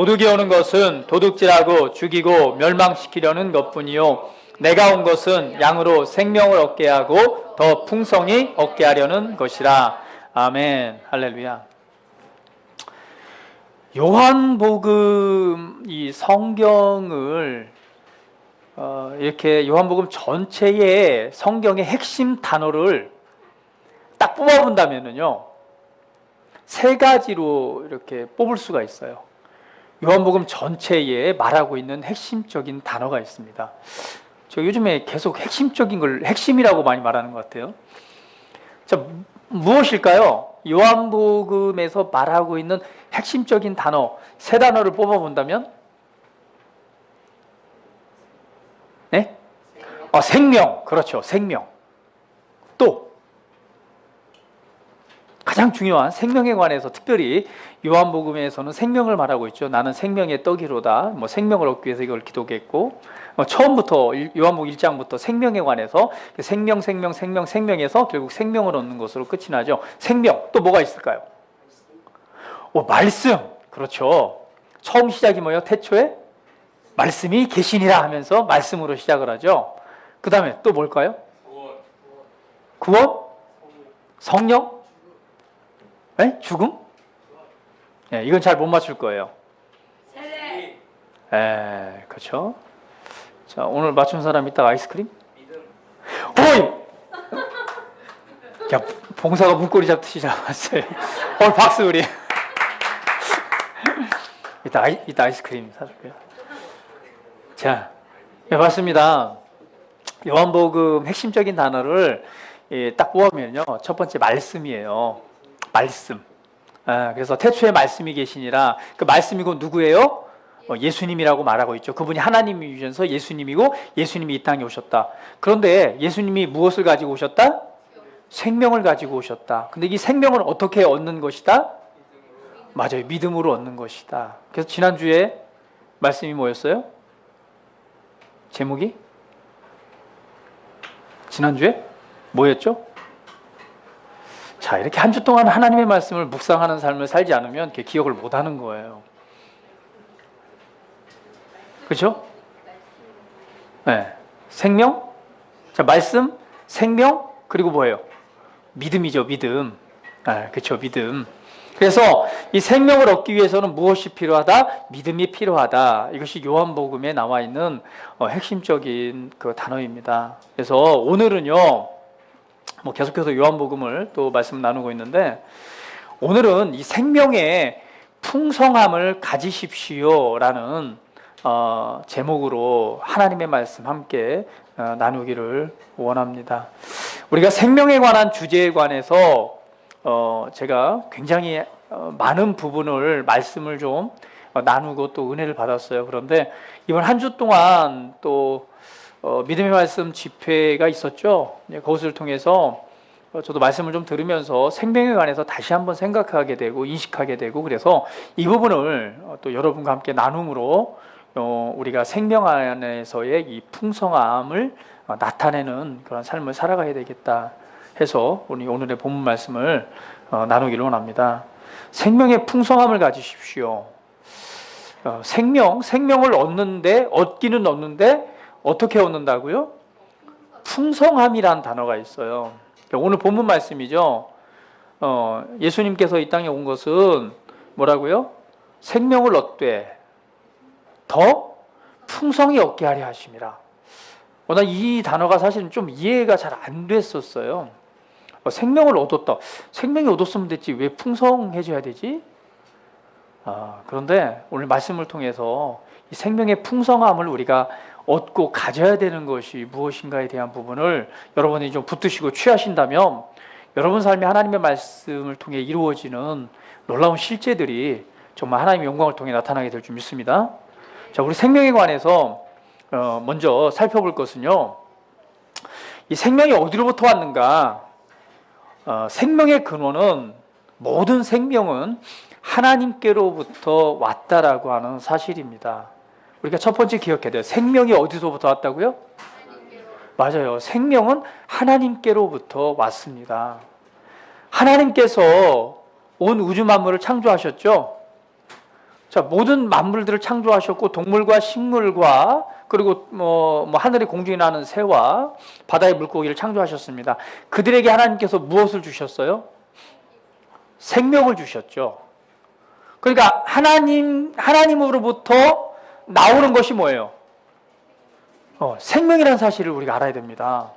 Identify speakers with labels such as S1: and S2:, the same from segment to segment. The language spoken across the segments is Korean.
S1: 도둑이 오는 것은 도둑질하고 죽이고 멸망시키려는 것뿐이요 내가 온 것은 양으로 생명을 얻게 하고 더 풍성히 얻게 하려는 것이라. 아멘. 할렐루야. 요한복음 이 성경을 이렇게 요한복음 전체의 성경의 핵심 단어를 딱 뽑아본다면요, 세 가지로 이렇게 뽑을 수가 있어요. 요한복음 전체에 말하고 있는 핵심적인 단어가 있습니다. 저 요즘에 계속 핵심적인 걸 핵심이라고 많이 말하는 것 같아요. 자, 무엇일까요? 요한복음에서 말하고 있는 핵심적인 단어 세 단어를 뽑아본다면? 네? 생명. 그렇죠. 생명. 또 가장 중요한 생명에 관해서 특별히 요한복음에서는 생명을 말하고 있죠. 나는 생명의 떡이로다. 생명을 얻기 위해서 이걸 기도했고, 처음부터 요한복음 1장부터 생명에 관해서 생명에서 결국 생명을 얻는 것으로 끝이 나죠. 생명. 또 뭐가 있을까요? 말씀. 그렇죠. 처음 시작이 뭐예요? 태초에 말씀이 계시니라 하면서 말씀으로 시작을 하죠. 그 다음에 또 뭘까요? 구원? 성령? 네? 죽음? 네, 이건 잘 못 맞출 거예요. 세례. 그렇죠. 자, 오늘 맞춘 사람 이따가 아이스크림? 믿음. 오이! 야, 봉사가 문고리 잡듯이 잡았어요. 오늘 박수 우리. 이따 아이스크림 사줄게요. 자, 네, 맞습니다. 요한복음 핵심적인 단어를 딱 뽑으면요, 첫 번째 말씀이에요. 말씀. 그래서 태초에 말씀이 계시니라. 그 말씀이고 누구예요? 예수님이라고 말하고 있죠. 그분이 하나님이셔서 예수님이고 예수님이 이 땅에 오셨다. 그런데 예수님이 무엇을 가지고 오셨다? 생명을 가지고 오셨다. 근데 이 생명을 어떻게 얻는 것이다? 맞아요. 믿음으로 얻는 것이다. 그래서 지난주에 말씀이 뭐였어요? 제목이? 지난주에 뭐였죠? 자, 이렇게 한 주 동안 하나님의 말씀을 묵상하는 삶을 살지 않으면 이렇게 기억을 못하는 거예요. 그렇죠? 네. 생명? 자, 말씀, 생명, 그리고 뭐예요? 믿음이죠, 믿음. 그렇죠, 믿음. 그래서 이 생명을 얻기 위해서는 무엇이 필요하다? 믿음이 필요하다. 이것이 요한복음에 나와 있는 핵심적인 그 단어입니다. 그래서 오늘은요, 계속해서 요한복음을 또 말씀 나누고 있는데, 오늘은 이 생명의 풍성함을 가지십시오라는 제목으로 하나님의 말씀 함께 나누기를 원합니다. 우리가 생명에 관한 주제에 관해서 제가 굉장히 많은 부분을 말씀을 좀 나누고 또 은혜를 받았어요. 그런데 이번 한 주 동안 또 믿음의 말씀 집회가 있었죠. 그것을 통해서 저도 말씀을 좀 들으면서 생명에 관해서 다시 한번 생각하게 되고 인식하게 되고, 그래서 이 부분을 또 여러분과 함께 나눔으로 우리가 생명 안에서의 이 풍성함을 나타내는 그런 삶을 살아가야 되겠다 해서 오늘의 본문 말씀을 나누기를 원합니다. 생명의 풍성함을 가지십시오. 생명을 얻기는 얻는데 어떻게 얻는다고요? 풍성함이란 단어가 있어요. 오늘 본문 말씀이죠. 예수님께서 이 땅에 온 것은 뭐라고요? 생명을 얻되 더 풍성히 얻게 하려 하심이라. 난 이 단어가 사실은 좀 이해가 잘 안 됐었어요. 생명을 얻었다. 생명이 얻었으면 됐지 왜 풍성해져야 되지? 그런데 오늘 말씀을 통해서 이 생명의 풍성함을 우리가 얻고 가져야 되는 것이 무엇인가에 대한 부분을 여러분이 좀 붙드시고 취하신다면 여러분 삶에 하나님의 말씀을 통해 이루어지는 놀라운 실제들이 정말 하나님의 영광을 통해 나타나게 될 줄 믿습니다. 자, 우리 생명에 관해서 먼저 살펴볼 것은요, 이 생명이 어디로부터 왔는가? 생명의 근원은, 모든 생명은 하나님께로부터 왔다라고 하는 사실입니다. 우리가 첫 번째 기억해야 돼요. 생명이 어디서부터 왔다고요? 맞아요. 생명은 하나님께로부터 왔습니다. 하나님께서 온 우주 만물을 창조하셨죠? 자, 모든 만물들을 창조하셨고 동물과 식물과 그리고 하늘의 공중에 나는 새와 바다의 물고기를 창조하셨습니다. 그들에게 하나님께서 무엇을 주셨어요? 생명을 주셨죠. 그러니까 하나님으로부터 나오는 것이 뭐예요? 생명이라는 사실을 우리가 알아야 됩니다.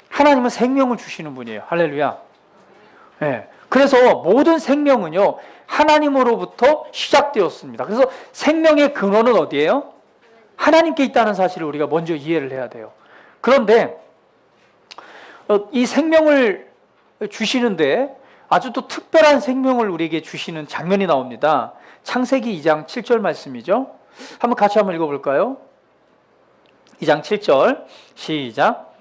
S1: 하나님은 생명을 주시는 분이에요. 할렐루야. 네. 그래서 모든 생명은요, 하나님으로부터 시작되었습니다. 그래서 생명의 근원은 어디예요? 하나님께 있다는 사실을 우리가 먼저 이해를 해야 돼요. 그런데 이 생명을 주시는데 아주 또 특별한 생명을 우리에게 주시는 장면이 나옵니다. 창세기 2장 7절 말씀이죠. 같이 한번 읽어볼까요? 2장 7절 시작.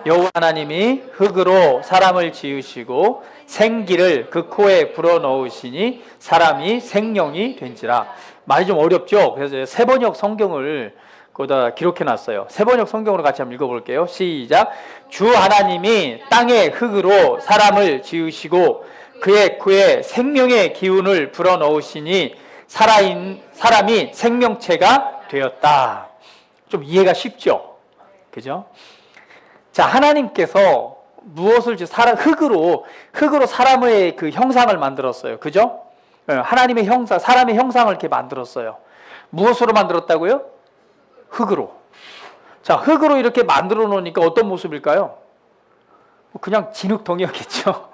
S1: 여호와 하나님이 흙으로 사람을 지으시고 생기를 그 코에 불어넣으시니 사람이 생명이 된지라. 말이 좀 어렵죠? 그래서 세번역 성경을 거기다 기록해놨어요. 세번역 성경으로 같이 한번 읽어볼게요. 시작. 주 하나님이 땅의 흙으로 사람을 지으시고 그의 코에 생명의 기운을 불어넣으시니 사람이 생명체가 되었다. 좀 이해가 쉽죠? 그죠? 자, 하나님께서 무엇을 흙으로 사람의 그 형상을 만들었어요. 그죠? 하나님의 형상, 사람의 형상을 이렇게 만들었어요. 무엇으로 만들었다고요? 흙으로. 자, 흙으로 이렇게 만들어 놓으니까 어떤 모습일까요? 그냥 진흙덩이였겠죠.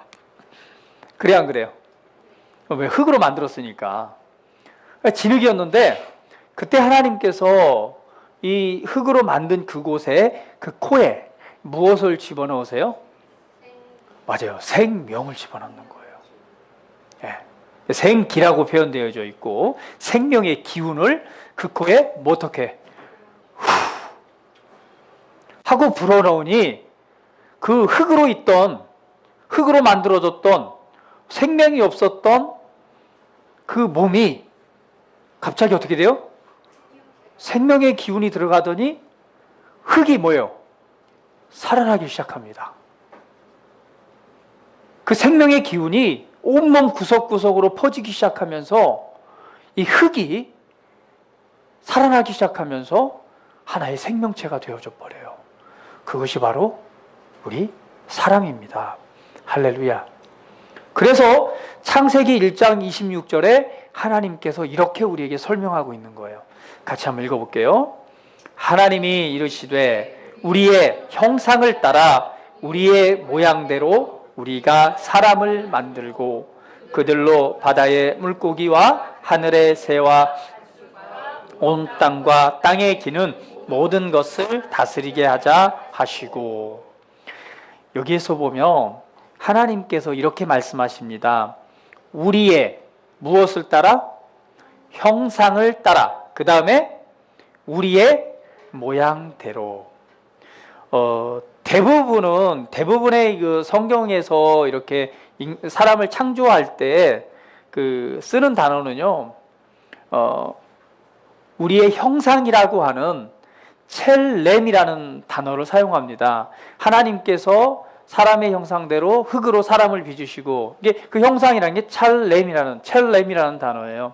S1: 그래 안 그래요? 왜? 흙으로 만들었으니까. 진흙이었는데 그때 하나님께서 이 흙으로 만든 그곳에 그 코에 무엇을 집어넣으세요? 맞아요. 생명을 집어넣는 거예요. 예. 생기라고 표현되어져 있고 생명의 기운을 그 코에 어떻게 하고 불어넣으니 그 흙으로 만들어졌던 생명이 없었던 그 몸이 갑자기 어떻게 돼요? 생명의 기운이 들어가더니 흙이 뭐예요? 살아나기 시작합니다. 그 생명의 기운이 온몸 구석구석으로 퍼지기 시작하면서 이 흙이 살아나기 시작하면서 하나의 생명체가 되어져 버려요. 그것이 바로 우리 사람입니다. 할렐루야. 그래서 창세기 1장 26절에 하나님께서 이렇게 우리에게 설명하고 있는 거예요. 같이 한번 읽어볼게요. 하나님이 이르시되 우리의 형상을 따라 우리의 모양대로 우리가 사람을 만들고 그들로 바다의 물고기와 하늘의 새와 온 땅과 땅에 기는 모든 것을 다스리게 하자 하시고. 여기에서 보면 하나님께서 이렇게 말씀하십니다. 우리의 무엇을 따라? 형상을 따라. 그 다음에 우리의 모양대로. 대부분의 그 성경에서 이렇게 사람을 창조할 때 그 쓰는 단어는요, 우리의 형상이라고 하는 첼렘이라는 단어를 사용합니다. 하나님께서 사람의 형상대로 흙으로 사람을 빚으시고, 이게 그 형상이라는 게 첼렘이라는 단어예요.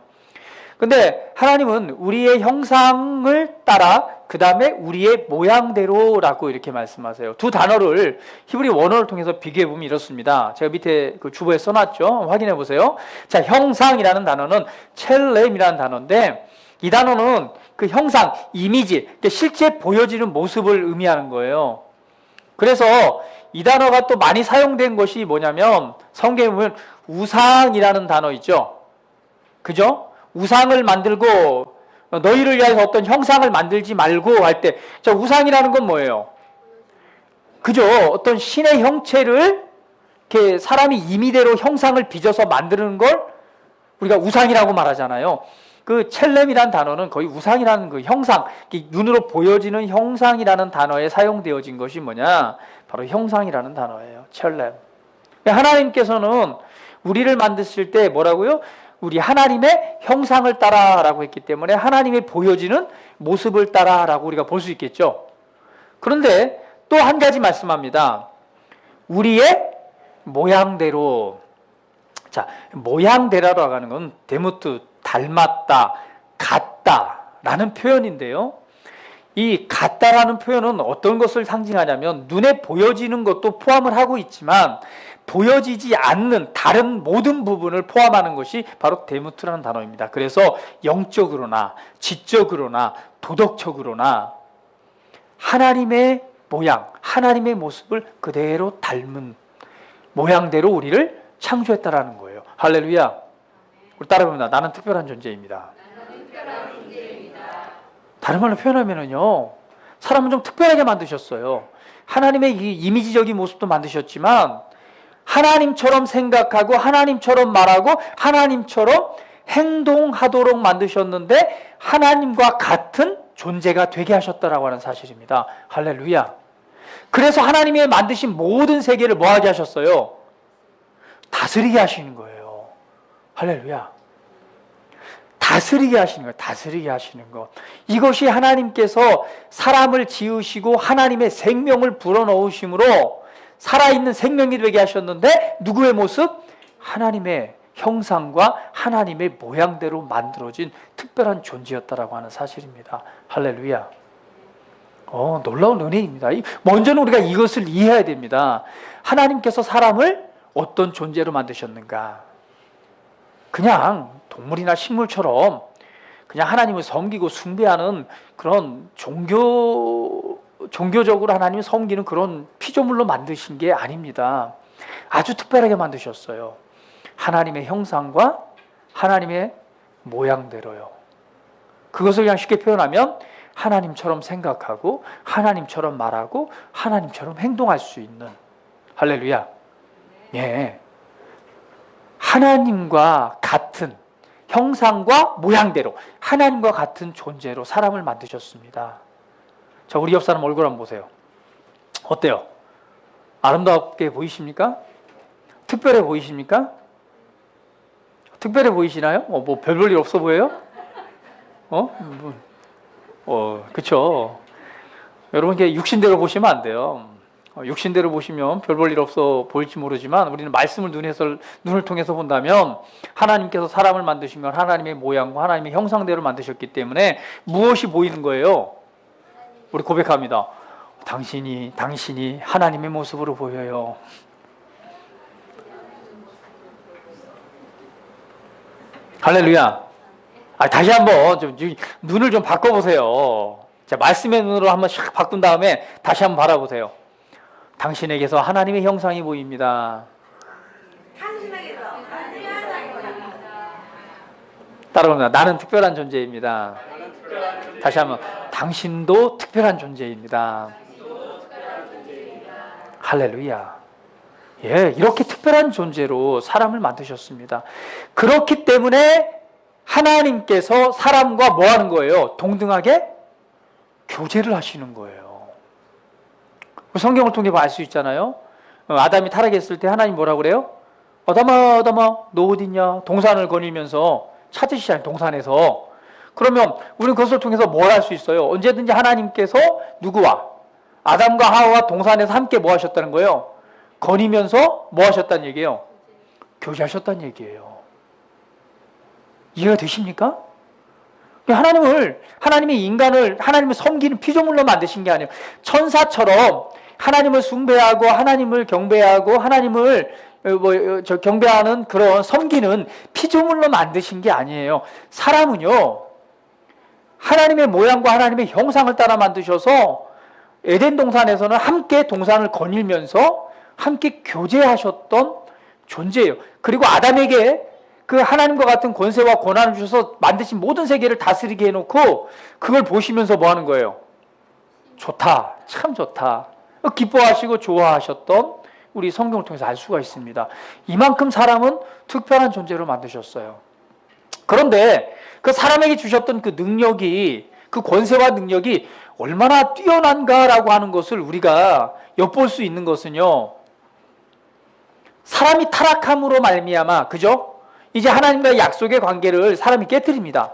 S1: 근데 하나님은 우리의 형상을 따라 그 다음에 우리의 모양대로라고 이렇게 말씀하세요. 두 단어를 히브리 원어를 통해서 비교해보면 이렇습니다. 제가 밑에 그 주보에 써놨죠. 확인해 보세요. 자, 형상이라는 단어는 첼렘이라는 단어인데, 이 단어는 그 형상, 이미지, 실제 보여지는 모습을 의미하는 거예요. 그래서 이 단어가 또 많이 사용된 것이 뭐냐면, 성경에 보면 우상이라는 단어 있죠. 그죠? 우상을 만들고 너희를 위해서 어떤 형상을 만들지 말고 할 때, 자, 우상이라는 건 뭐예요? 그죠? 어떤 신의 형체를 이렇게 사람이 임의대로 형상을 빚어서 만드는 걸 우리가 우상이라고 말하잖아요. 그 첼렘이라는 단어는 거의 우상이라는 그 형상, 눈으로 보여지는 형상이라는 단어에 사용되어진 것이 뭐냐? 바로 형상이라는 단어예요. 첼렘. 하나님께서는 우리를 만드실 때 뭐라고요? 우리 하나님의 형상을 따라라고 했기 때문에 하나님의 보여지는 모습을 따라라고 우리가 볼 수 있겠죠. 그런데 또 한 가지 말씀합니다. 우리의 모양대로. 자, 모양대로라고 하는 건 데무트, 닮았다, 같다라는 표현인데요. 이 같다라는 표현은 어떤 것을 상징하냐면 눈에 보여지는 것도 포함을 하고 있지만 보여지지 않는 다른 모든 부분을 포함하는 것이 바로 데모트라는 단어입니다. 그래서 영적으로나 지적으로나 도덕적으로나 하나님의 모양, 하나님의 모습을 그대로 닮은 모양대로 우리를 창조했다라는 거예요. 할렐루야. 우리 따라해봅니다. 나는 특별한 존재입니다. 다른 말로 표현하면요, 사람은 좀 특별하게 만드셨어요. 하나님의 이 이미지적인 모습도 만드셨지만 하나님처럼 생각하고 하나님처럼 말하고 하나님처럼 행동하도록 만드셨는데 하나님과 같은 존재가 되게 하셨다라고 하는 사실입니다. 할렐루야. 그래서 하나님이 만드신 모든 세계를 뭐하게 하셨어요? 다스리게 하시는 거예요. 할렐루야. 다스리게 하시는 거예요. 다스리게 하시는 것. 이것이 하나님께서 사람을 지으시고 하나님의 생명을 불어넣으심으로 살아있는 생명이 되게 하셨는데 누구의 모습? 하나님의 형상과 하나님의 모양대로 만들어진 특별한 존재였다라고 하는 사실입니다. 할렐루야. 놀라운 은혜입니다. 먼저는 우리가 이것을 이해해야 됩니다. 하나님께서 사람을 어떤 존재로 만드셨는가? 그냥 동물이나 식물처럼 그냥 하나님을 섬기고 숭배하는 그런 종교적으로 하나님을 섬기는 그런 피조물로 만드신 게 아닙니다. 아주 특별하게 만드셨어요. 하나님의 형상과 하나님의 모양대로요. 그것을 그냥 쉽게 표현하면 하나님처럼 생각하고 하나님처럼 말하고 하나님처럼 행동할 수 있는, 할렐루야. 예. 하나님과 같은 형상과 모양대로 하나님과 같은 존재로 사람을 만드셨습니다. 자, 우리 옆 사람 얼굴 한번 보세요. 어때요? 아름답게 보이십니까? 특별해 보이십니까? 특별해 보이시나요? 뭐 별 볼 일 없어 보여요? 그쵸. 여러분, 이게 육신대로 보시면 안 돼요. 육신대로 보시면 별 볼 일 없어 보일지 모르지만 우리는 말씀을 눈을 통해서 본다면 하나님께서 사람을 만드신 건 하나님의 모양과 하나님의 형상대로 만드셨기 때문에 무엇이 보이는 거예요? 우리 고백합니다. 당신이 하나님의 모습으로 보여요. 할렐루야. 다시 한번 눈을 좀 바꿔보세요. 자, 말씀의 눈으로 한번 샥 바꾼 다음에 다시 한번 바라보세요. 당신에게서 하나님의 형상이 보입니다. 따라합니다. 나는 특별한 존재입니다. 다시 한번, 당신도 특별한 존재입니다. 할렐루야. 예, 이렇게 특별한 존재로 사람을 만드셨습니다. 그렇기 때문에 하나님께서 사람과 뭐 하는 거예요? 동등하게 교제를 하시는 거예요. 성경을 통해 알 수 있잖아요. 아담이 타락했을 때 하나님 뭐라고 그래요? 아담아, 너 어딨냐? 동산을 거닐면서 찾으시잖아요, 동산에서. 그러면 우리는 그것을 통해서 뭘 할 수 있어요? 언제든지 하나님께서 누구와? 아담과 하와와 동산에서 함께 뭐 하셨다는 거예요? 거니면서 뭐 하셨다는 얘기예요? 교제하셨다는 얘기예요. 이해가 되십니까? 하나님의 인간을 하나님을 섬기는 피조물로 만드신 게 아니에요. 천사처럼 하나님을 숭배하고 하나님을 경배하고 하나님을 경배하는 그런 섬기는 피조물로 만드신 게 아니에요. 사람은요, 하나님의 모양과 하나님의 형상을 따라 만드셔서 에덴 동산에서는 함께 동산을 거닐면서 함께 교제하셨던 존재예요. 그리고 아담에게 그 하나님과 같은 권세와 권한을 주셔서 만드신 모든 세계를 다스리게 해놓고 그걸 보시면서 뭐 하는 거예요? 좋다, 참 좋다, 기뻐하시고 좋아하셨던 우리 성경을 통해서 알 수가 있습니다. 이만큼 사람은 특별한 존재로 만드셨어요. 그런데 그 사람에게 주셨던 그 능력이, 그 권세와 능력이 얼마나 뛰어난가라고 하는 것을 우리가 엿볼 수 있는 것은요, 사람이 타락함으로 말미암아, 그죠? 이제 하나님과의 약속의 관계를 사람이 깨트립니다.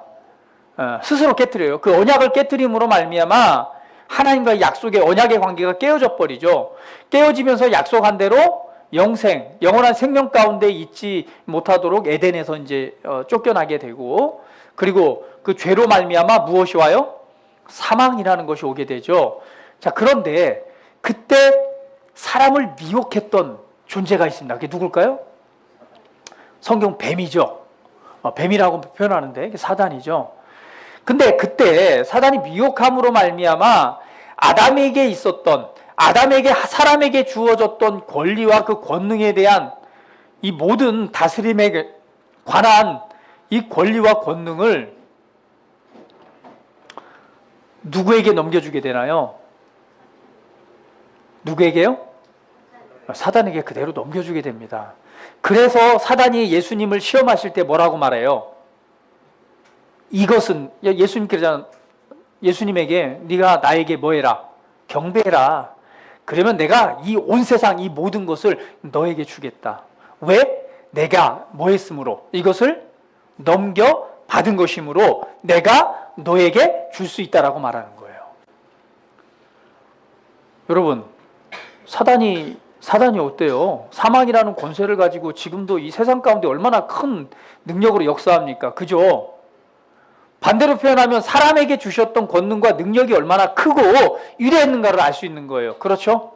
S1: 스스로 깨트려요. 그 언약을 깨트림으로 말미암아 하나님과의 약속의 언약의 관계가 깨어져 버리죠. 깨어지면서 약속한 대로 영원한 생명 가운데 있지 못하도록 에덴에서 이제 쫓겨나게 되고, 그리고 그 죄로 말미암아 무엇이 와요? 사망이라는 것이 오게 되죠. 자, 그런데 그때 사람을 미혹했던 존재가 있습니다. 그게 누굴까요? 성경 뱀이죠. 뱀이라고 표현하는데 그게 사단이죠. 근데 그때 사단이 미혹함으로 말미암아 아담에게 있었던, 아담에게, 사람에게 주어졌던 권리와 그 권능에 대한 이 모든 다스림에 관한 이 권리와 권능을 누구에게 넘겨주게 되나요? 누구에게요? 사단에게 그대로 넘겨주게 됩니다. 그래서 사단이 예수님을 시험하실 때 뭐라고 말해요? 이것은, 예수님에게 네가 나에게 뭐 해라? 경배해라. 그러면 내가 이 온 세상 이 모든 것을 너에게 주겠다. 왜? 내가 뭐 했으므로? 이것을 넘겨받은 것이므로 내가 너에게 줄 수 있다라고 말하는 거예요. 여러분, 사단이 어때요? 사망이라는 권세를 가지고 지금도 이 세상 가운데 얼마나 큰 능력으로 역사합니까? 그죠? 반대로 표현하면 사람에게 주셨던 권능과 능력이 얼마나 크고 위대했는가를 알 수 있는 거예요. 그렇죠?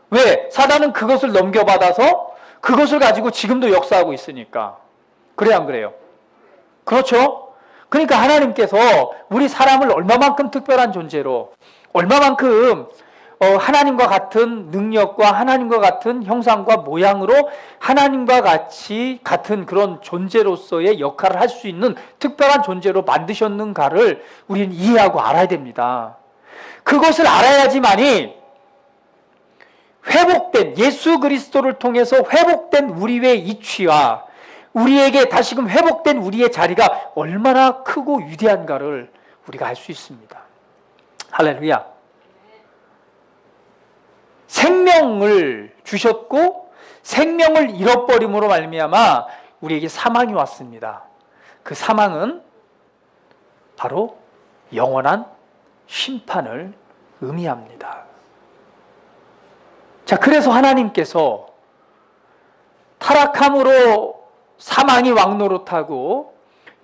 S1: 왜? 사단은 그것을 넘겨받아서 그것을 가지고 지금도 역사하고 있으니까. 그래야 안 그래요? 그렇죠? 그러니까 하나님께서 우리 사람을 얼마만큼 특별한 존재로, 얼마만큼 하나님과 같은 능력과 하나님과 같은 형상과 모양으로 하나님과 같이 같은 그런 존재로서의 역할을 할 수 있는 특별한 존재로 만드셨는가를 우리는 이해하고 알아야 됩니다. 그것을 알아야지만이 회복된, 예수 그리스도를 통해서 회복된 우리의 이치와 우리에게 다시금 회복된 우리의 자리가 얼마나 크고 위대한가를 우리가 알 수 있습니다. 할렐루야. 생명을 주셨고 생명을 잃어버림으로 말미암아 우리에게 사망이 왔습니다. 그 사망은 바로 영원한 심판을 의미합니다. 자, 그래서 하나님께서 타락함으로 사망이 왕노릇하고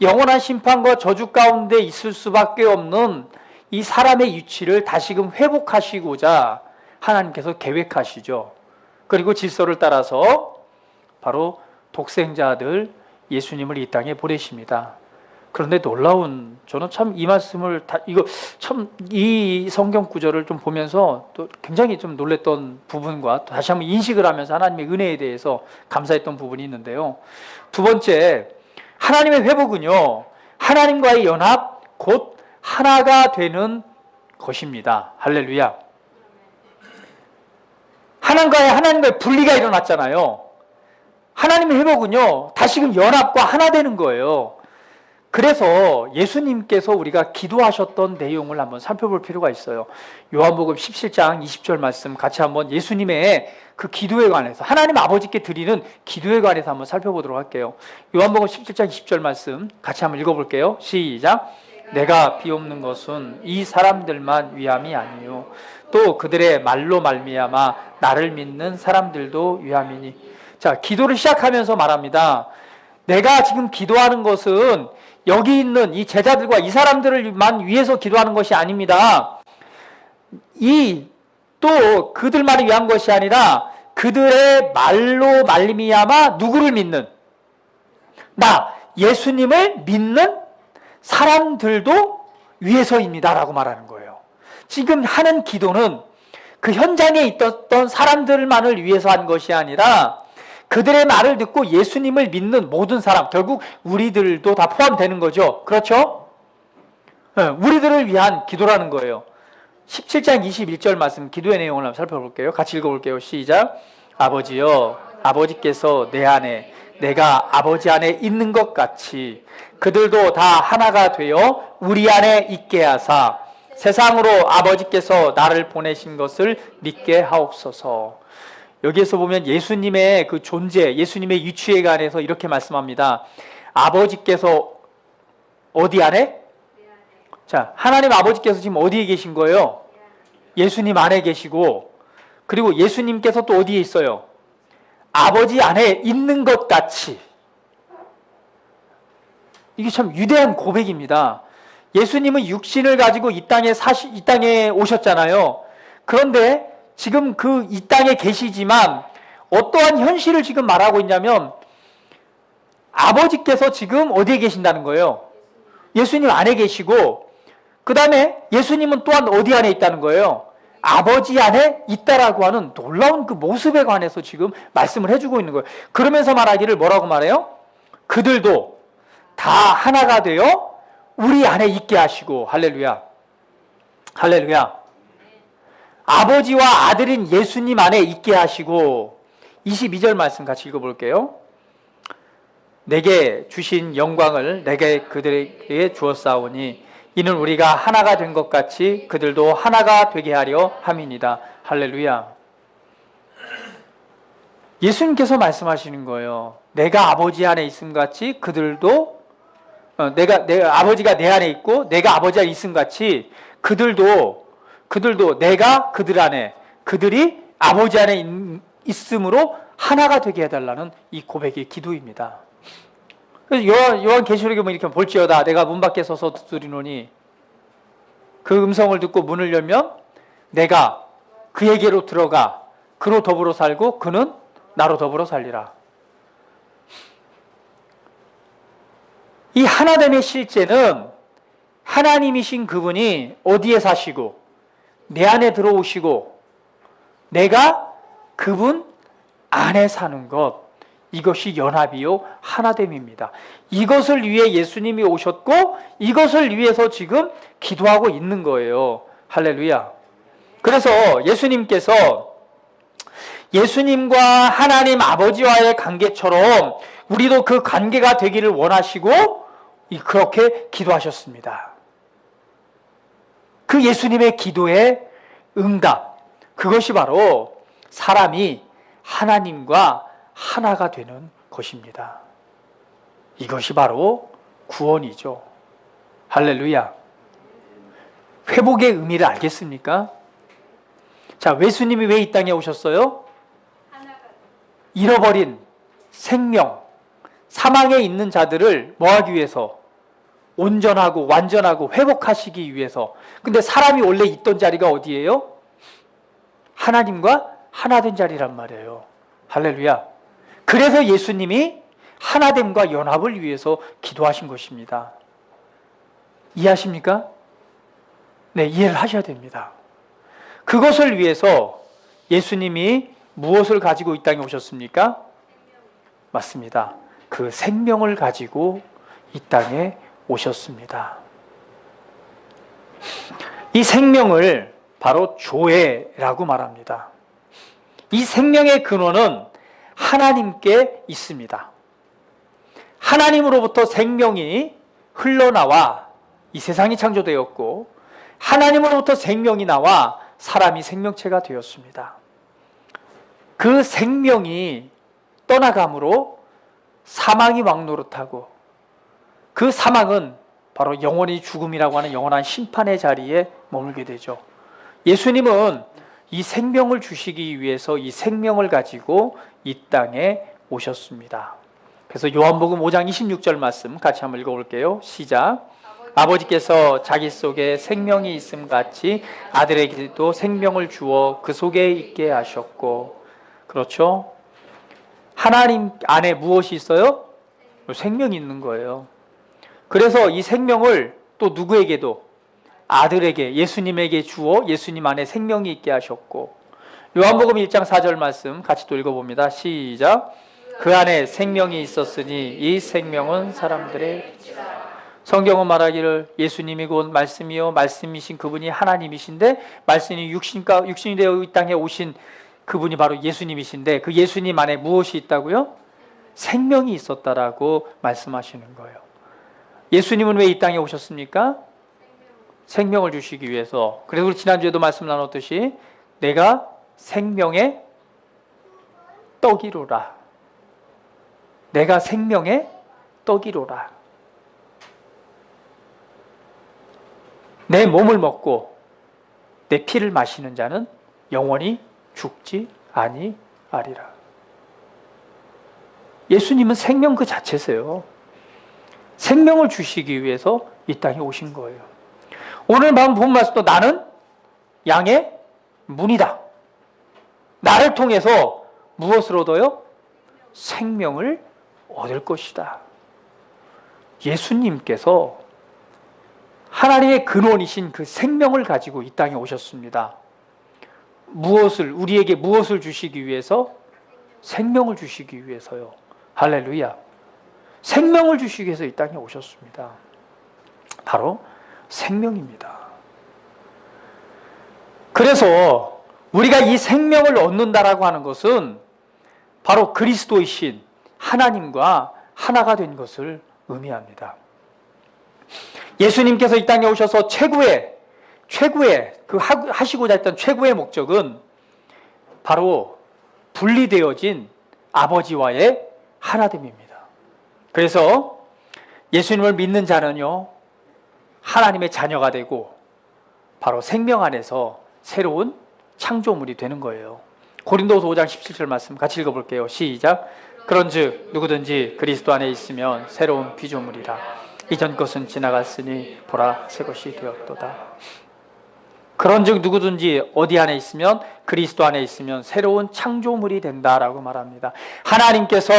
S1: 영원한 심판과 저주 가운데 있을 수밖에 없는 이 사람의 위치를 다시금 회복하시고자 하나님께서 계획하시죠. 그리고 질서를 따라서 바로 독생자 아들 예수님을 이 땅에 보내십니다. 그런데 놀라운, 저는 참 이 말씀을 이 성경 구절을 좀 보면서 또 굉장히 좀 놀랬던 부분과 또 다시 한번 인식을 하면서 하나님의 은혜에 대해서 감사했던 부분이 있는데요. 두 번째, 하나님의 회복은요, 하나님과의 연합, 곧 하나가 되는 것입니다. 할렐루야. 하나님과의 분리가 일어났잖아요. 하나님의 회복은요, 다시금 연합과 하나 되는 거예요. 그래서 예수님께서 우리가 기도하셨던 내용을 한번 살펴볼 필요가 있어요. 요한복음 17장 20절 말씀 같이 한번 예수님의 그 기도에 관해서, 하나님 아버지께 드리는 기도에 관해서 한번 살펴보도록 할게요. 요한복음 17장 20절 말씀 같이 한번 읽어볼게요. 시작. 내가 비옵는 것은 이 사람들만 위함이 아니요 또 그들의 말로 말미암아 나를 믿는 사람들도 위함이니. 자, 기도를 시작하면서 말합니다. 내가 지금 기도하는 것은 여기 있는 이 제자들과 이 사람들만 위해서 기도하는 것이 아닙니다. 또 그들만을 위한 것이 아니라 그들의 말로 말미암아 누구를 믿는? 나 예수님을 믿는 사람들도 위해서입니다 라고 말하는 거예요. 지금 하는 기도는 그 현장에 있었던 사람들만을 위해서 한 것이 아니라 그들의 말을 듣고 예수님을 믿는 모든 사람, 결국 우리들도 다 포함되는 거죠. 그렇죠? 네, 우리들을 위한 기도라는 거예요. 17장 21절 말씀 기도의 내용을 한번 살펴볼게요. 같이 읽어볼게요. 시작. 아버지여, 아버지께서 내 안에, 내가 아버지 안에 있는 것 같이 그들도 다 하나가 되어 우리 안에 있게 하사 세상으로 아버지께서 나를 보내신 것을 믿게 하옵소서. 여기에서 보면 예수님의 그 존재, 예수님의 위치에 관해서 이렇게 말씀합니다. 아버지께서 어디 안에? 자, 하나님 아버지께서 지금 어디에 계신 거예요? 예수님 안에 계시고, 그리고 예수님께서 또 어디에 있어요? 아버지 안에 있는 것 같이. 이게 참 위대한 고백입니다. 예수님은 육신을 가지고 이 땅에 오셨잖아요. 그런데 지금 이 땅에 계시지만 어떠한 현실을 지금 말하고 있냐면 아버지께서 지금 어디에 계신다는 거예요? 예수님 안에 계시고, 그 다음에 예수님은 또한 어디 안에 있다는 거예요? 아버지 안에 있다라고 하는 놀라운 그 모습에 관해서 지금 말씀을 해주고 있는 거예요. 그러면서 말하기를 뭐라고 말해요? 그들도 다 하나가 되어 우리 안에 있게 하시고. 할렐루야. 할렐루야. 아버지와 아들인 예수님 안에 있게 하시고. 22절 말씀 같이 읽어볼게요. 내게 주신 영광을 내게 그들에게 주었사오니 이는 우리가 하나가 된 것 같이 그들도 하나가 되게 하려 함이니이다. 할렐루야. 예수님께서 말씀하시는 거예요. 내가 아버지 안에 있음 같이 그들도 내가 아버지가 내 안에 있고 내가 아버지 안에 있음 같이 그들도 내가 그들 안에, 그들이 아버지 안에 있음으로 하나가 되게 해달라는 이 고백의 기도입니다. 그래서 요한계시록에 보면 이렇게 볼지어다 내가 문 밖에 서서 두드리노니 그 음성을 듣고 문을 열면 내가 그에게로 들어가 그로 더불어 살고 그는 나로 더불어 살리라. 이 하나됨의 실제는 하나님이신 그분이 어디에 사시고 내 안에 들어오시고 내가 그분 안에 사는 것, 이것이 연합이요 하나됨입니다. 이것을 위해 예수님이 오셨고 이것을 위해서 지금 기도하고 있는 거예요. 할렐루야. 그래서 예수님과 하나님 아버지와의 관계처럼 우리도 그 관계가 되기를 원하시고 그렇게 기도하셨습니다. 그 예수님의 기도의 응답, 그것이 바로 사람이 하나님과 하나가 되는 것입니다. 이것이 바로 구원이죠. 할렐루야. 회복의 의미를 알겠습니까? 자, 예수님이 왜 이 땅에 오셨어요? 잃어버린 생명, 사망에 있는 자들을 뭐하기 위해서? 온전하고 완전하고 회복하시기 위해서. 근데 사람이 원래 있던 자리가 어디예요? 하나님과 하나 된 자리란 말이에요. 할렐루야. 그래서 예수님이 하나됨과 연합을 위해서 기도하신 것입니다. 이해하십니까? 네, 이해를 하셔야 됩니다. 그것을 위해서 예수님이 무엇을 가지고 이 땅에 오셨습니까? 맞습니다. 그 생명을 가지고 이 땅에 오셨습니다. 이 생명을 바로 조회라고 말합니다. 이 생명의 근원은 하나님께 있습니다. 하나님으로부터 생명이 흘러나와 이 세상이 창조되었고 하나님으로부터 생명이 나와 사람이 생명체가 되었습니다. 그 생명이 떠나감으로 사망이 왕노릇하고 그 사망은 바로 영원히 죽음이라고 하는 영원한 심판의 자리에 머물게 되죠. 예수님은 이 생명을 주시기 위해서 이 생명을 가지고 이 땅에 오셨습니다. 그래서 요한복음 5장 26절 말씀 같이 한번 읽어볼게요. 시작. 아버지께서 자기 속에 생명이 있음 같이 아들에게도 생명을 주어 그 속에 있게 하셨고. 그렇죠? 하나님 안에 무엇이 있어요? 생명이 있는 거예요. 그래서 이 생명을 또 누구에게도 아들에게 예수님에게 주어 예수님 안에 생명이 있게 하셨고. 요한복음 1장 4절 말씀 같이 또 읽어봅니다. 시작. 그 안에 생명이 있었으니 이 생명은 사람들의 성경은 말하기를 예수님이 곧 말씀이요 말씀이신 그분이 하나님이신데 말씀이 육신이 되어 이 땅에 오신 그분이 바로 예수님이신데 그 예수님 안에 무엇이 있다고요? 생명이 있었다라고 말씀하시는 거예요. 예수님은 왜 이 땅에 오셨습니까? 생명을 주시기 위해서. 그래서 우리 지난주에도 말씀 나눴듯이 내가 생명의 떡이로라. 내가 생명의 떡이로라. 내 몸을 먹고 내 피를 마시는 자는 영원히 죽지 아니하리라. 예수님은 생명 그 자체세요. 생명을 주시기 위해서 이 땅에 오신 거예요. 오늘 밤 본 말씀도 나는 양의 문이다. 나를 통해서 무엇을 얻어요? 생명을 얻을 것이다. 예수님께서 하나님의 근원이신 그 생명을 가지고 이 땅에 오셨습니다. 우리에게 무엇을 주시기 위해서? 생명을 주시기 위해서요. 할렐루야. 생명을 주시기 위해서 이 땅에 오셨습니다. 바로 생명입니다. 그래서 우리가 이 생명을 얻는다라고 하는 것은 바로 그리스도이신 하나님과 하나가 된 것을 의미합니다. 예수님께서 이 땅에 오셔서 최고의 하시고자 했던 최고의 목적은 바로 분리되어진 아버지와의 하나됨입니다. 그래서 예수님을 믿는 자는요, 하나님의 자녀가 되고 바로 생명 안에서 새로운 창조물이 되는 거예요. 고린도서 5장 17절 말씀 같이 읽어볼게요. 시작. 그런즉 누구든지 그리스도 안에 있으면 새로운 피조물이라. 이전 것은 지나갔으니 보라 새 것이 되었도다. 그런즉 누구든지 어디 안에 있으면, 그리스도 안에 있으면 새로운 창조물이 된다라고 말합니다. 하나님께서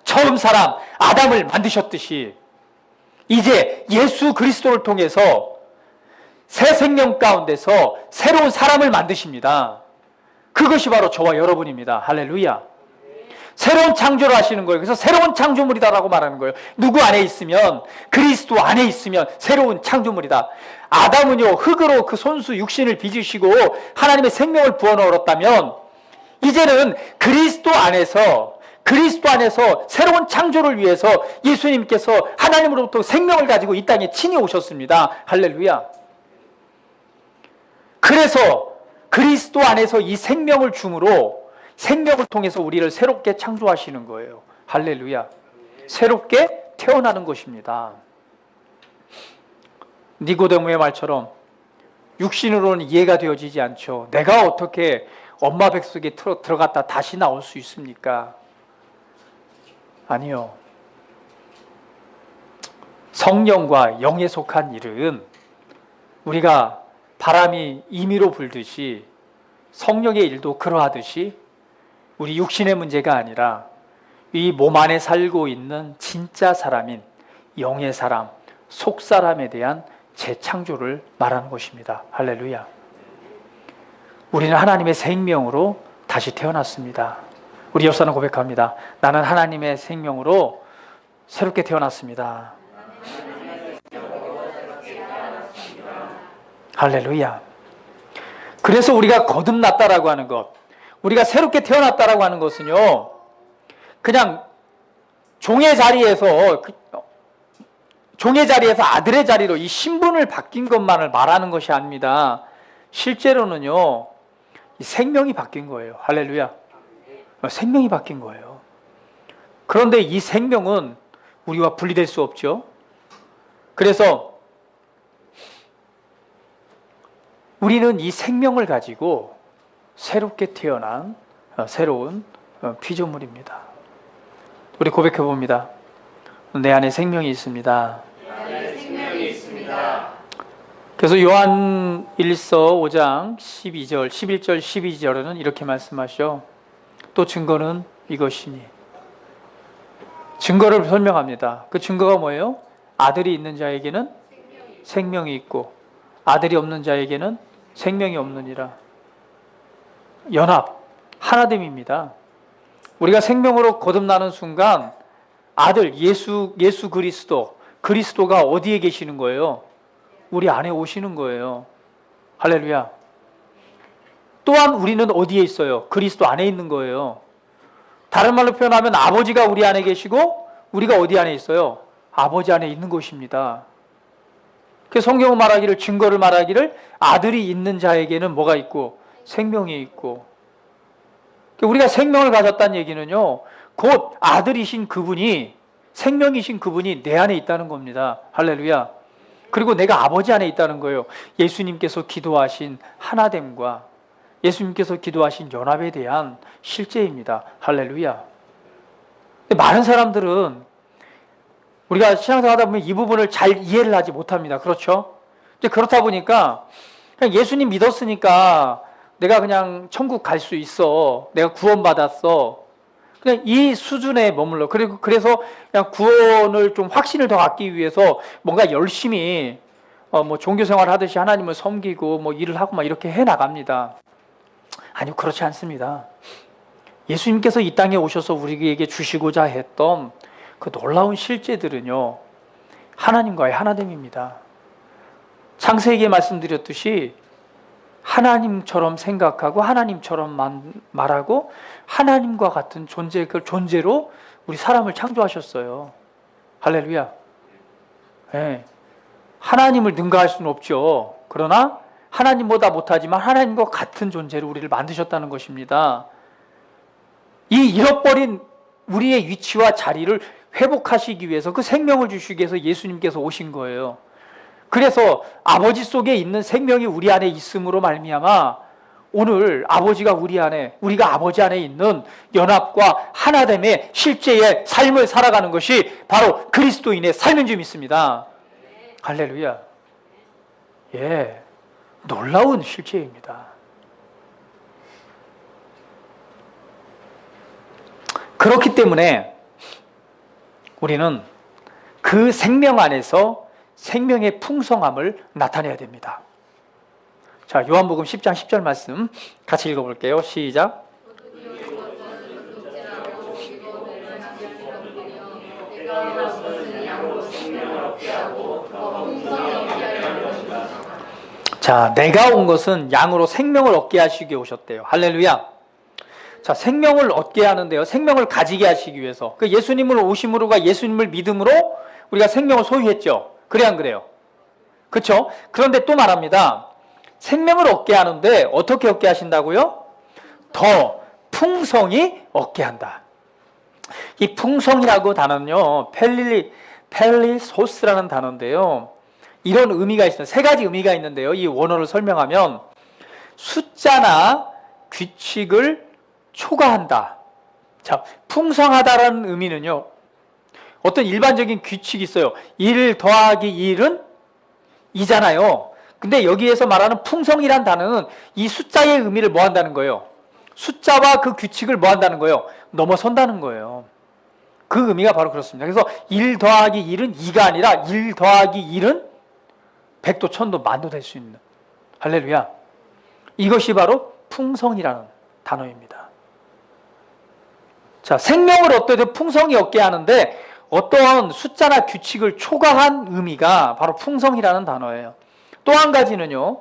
S1: 처음 사람 아담을 만드셨듯이 이제 예수 그리스도를 통해서 새 생명 가운데서 새로운 사람을 만드십니다. 그것이 바로 저와 여러분입니다. 할렐루야. 새로운 창조를 하시는 거예요. 그래서 새로운 창조물이다라고 말하는 거예요. 누구 안에 있으면, 그리스도 안에 있으면 새로운 창조물이다. 아담은요, 흙으로 그 손수 육신을 빚으시고 하나님의 생명을 부어넣었다면, 이제는 그리스도 안에서 새로운 창조를 위해서 예수님께서 하나님으로부터 생명을 가지고 이 땅에 친히 오셨습니다. 할렐루야. 그래서 그리스도 안에서 이 생명을 줌으로 생명을 통해서 우리를 새롭게 창조하시는 거예요. 할렐루야. 새롭게 태어나는 것입니다. 니고데모의 말처럼 육신으로는 이해가 되어지지 않죠. 내가 어떻게 엄마 뱃속에 들어갔다 다시 나올 수 있습니까? 아니요. 성령과 영에 속한 일은 우리가 바람이 임의로 불듯이 성령의 일도 그러하듯이 우리 육신의 문제가 아니라 이 몸 안에 살고 있는 진짜 사람인 영의 사람, 속 사람에 대한 재창조를 말하는 것입니다. 할렐루야. 우리는 하나님의 생명으로 다시 태어났습니다. 우리 역사는 고백합니다. 나는 하나님의 생명으로 새롭게 태어났습니다. 할렐루야. 그래서 우리가 거듭났다라고 하는 것, 우리가 새롭게 태어났다라고 하는 것은요, 그냥 종의 자리에서 아들의 자리로 이 신분을 바뀐 것만을 말하는 것이 아닙니다. 실제로는요, 이 생명이 바뀐 거예요. 할렐루야. 생명이 바뀐 거예요. 그런데 이 생명은 우리와 분리될 수 없죠. 그래서 우리는 이 생명을 가지고 새롭게 태어난 새로운 피조물입니다. 우리 고백해 봅니다. 내 안에 생명이 있습니다. 그래서 요한 1서 5장 12절, 11절, 12절에는 이렇게 말씀하시죠. 또 증거는 이것이니. 증거를 설명합니다. 그 증거가 뭐예요? 아들이 있는 자에게는 생명이 있고 아들이 없는 자에게는 생명이 없느니라. 연합, 하나됨입니다. 우리가 생명으로 거듭나는 순간 아들 예수 그리스도가 어디에 계시는 거예요? 우리 안에 오시는 거예요. 할렐루야. 또한 우리는 어디에 있어요? 그리스도 안에 있는 거예요. 다른 말로 표현하면 아버지가 우리 안에 계시고 우리가 어디 안에 있어요? 아버지 안에 있는 것입니다. 그 성경은 말하기를, 증거를 말하기를 아들이 있는 자에게는 뭐가 있고? 생명이 있고. 우리가 생명을 가졌다는 얘기는요, 곧 아들이신 그분이, 생명이신 그분이 내 안에 있다는 겁니다. 할렐루야. 그리고 내가 아버지 안에 있다는 거예요. 예수님께서 기도하신 하나됨과 예수님께서 기도하신 연합에 대한 실제입니다. 할렐루야. 많은 사람들은 우리가 신앙생활 하다 보면 이 부분을 잘 이해를 하지 못합니다. 그렇죠? 이제 그렇다 보니까 그냥 예수님 믿었으니까 내가 그냥 천국 갈 수 있어. 내가 구원받았어. 그냥 이 수준에 머물러. 그리고 그래서 그냥 구원을 좀 확신을 더 갖기 위해서 뭔가 열심히 뭐 종교 생활 하듯이 하나님을 섬기고 뭐 일을 하고 막 이렇게 해 나갑니다. 아니요, 그렇지 않습니다. 예수님께서 이 땅에 오셔서 우리에게 주시고자 했던 그 놀라운 실제들은요, 하나님과의 하나됨입니다. 창세기에 말씀드렸듯이 하나님처럼 생각하고 하나님처럼 말하고 하나님과 같은 그 존재로 우리 사람을 창조하셨어요. 할렐루야. 네. 하나님을 능가할 수는 없죠. 그러나 하나님보다 못하지만 하나님과 같은 존재로 우리를 만드셨다는 것입니다. 이 잃어버린 우리의 위치와 자리를 회복하시기 위해서, 그 생명을 주시기 위해서 예수님께서 오신 거예요. 그래서 아버지 속에 있는 생명이 우리 안에 있음으로 말미암아 오늘 아버지가 우리가 아버지 안에 있는 연합과 하나됨의 실제의 삶을 살아가는 것이 바로 그리스도인의 삶인 줄 믿습니다. 할렐루야. 예, 놀라운 실제입니다. 그렇기 때문에 우리는 그 생명 안에서 생명의 풍성함을 나타내야 됩니다. 자, 요한복음 10장 10절 말씀 같이 읽어볼게요. 시작. 자, 내가 온 것은 양으로 생명을 얻게 하시기 위해 오셨대요. 할렐루야. 자, 생명을 얻게 하는데요, 생명을 가지게 하시기 위해서, 그 예수님을 오심으로가 예수님을 믿음으로 우리가 생명을 소유했죠. 그래 안 그래요? 그렇죠? 그런데 또 말합니다. 생명을 얻게 하는데 어떻게 얻게 하신다고요? 더 풍성히 얻게 한다. 이 풍성이라고 단어는요, 펠리소스라는 단어인데요, 이런 의미가 있어요. 세 가지 의미가 있는데요, 이 원어를 설명하면 숫자나 규칙을 초과한다. 자, 풍성하다라는 의미는요, 어떤 일반적인 규칙이 있어요. 1 더하기 1은 2잖아요. 근데 여기에서 말하는 풍성이란 단어는 이 숫자의 의미를 뭐 한다는 거예요? 숫자와 그 규칙을 뭐 한다는 거예요? 넘어선다는 거예요. 그 의미가 바로 그렇습니다. 그래서 1 더하기 1은 2가 아니라 1 더하기 1은 100도, 1000도, 만도 될 수 있는. 할렐루야. 이것이 바로 풍성이라는 단어입니다. 자, 생명을 얻되 풍성이 얻게 하는데 어떤 숫자나 규칙을 초과한 의미가 바로 풍성이라는 단어예요. 또 한 가지는요,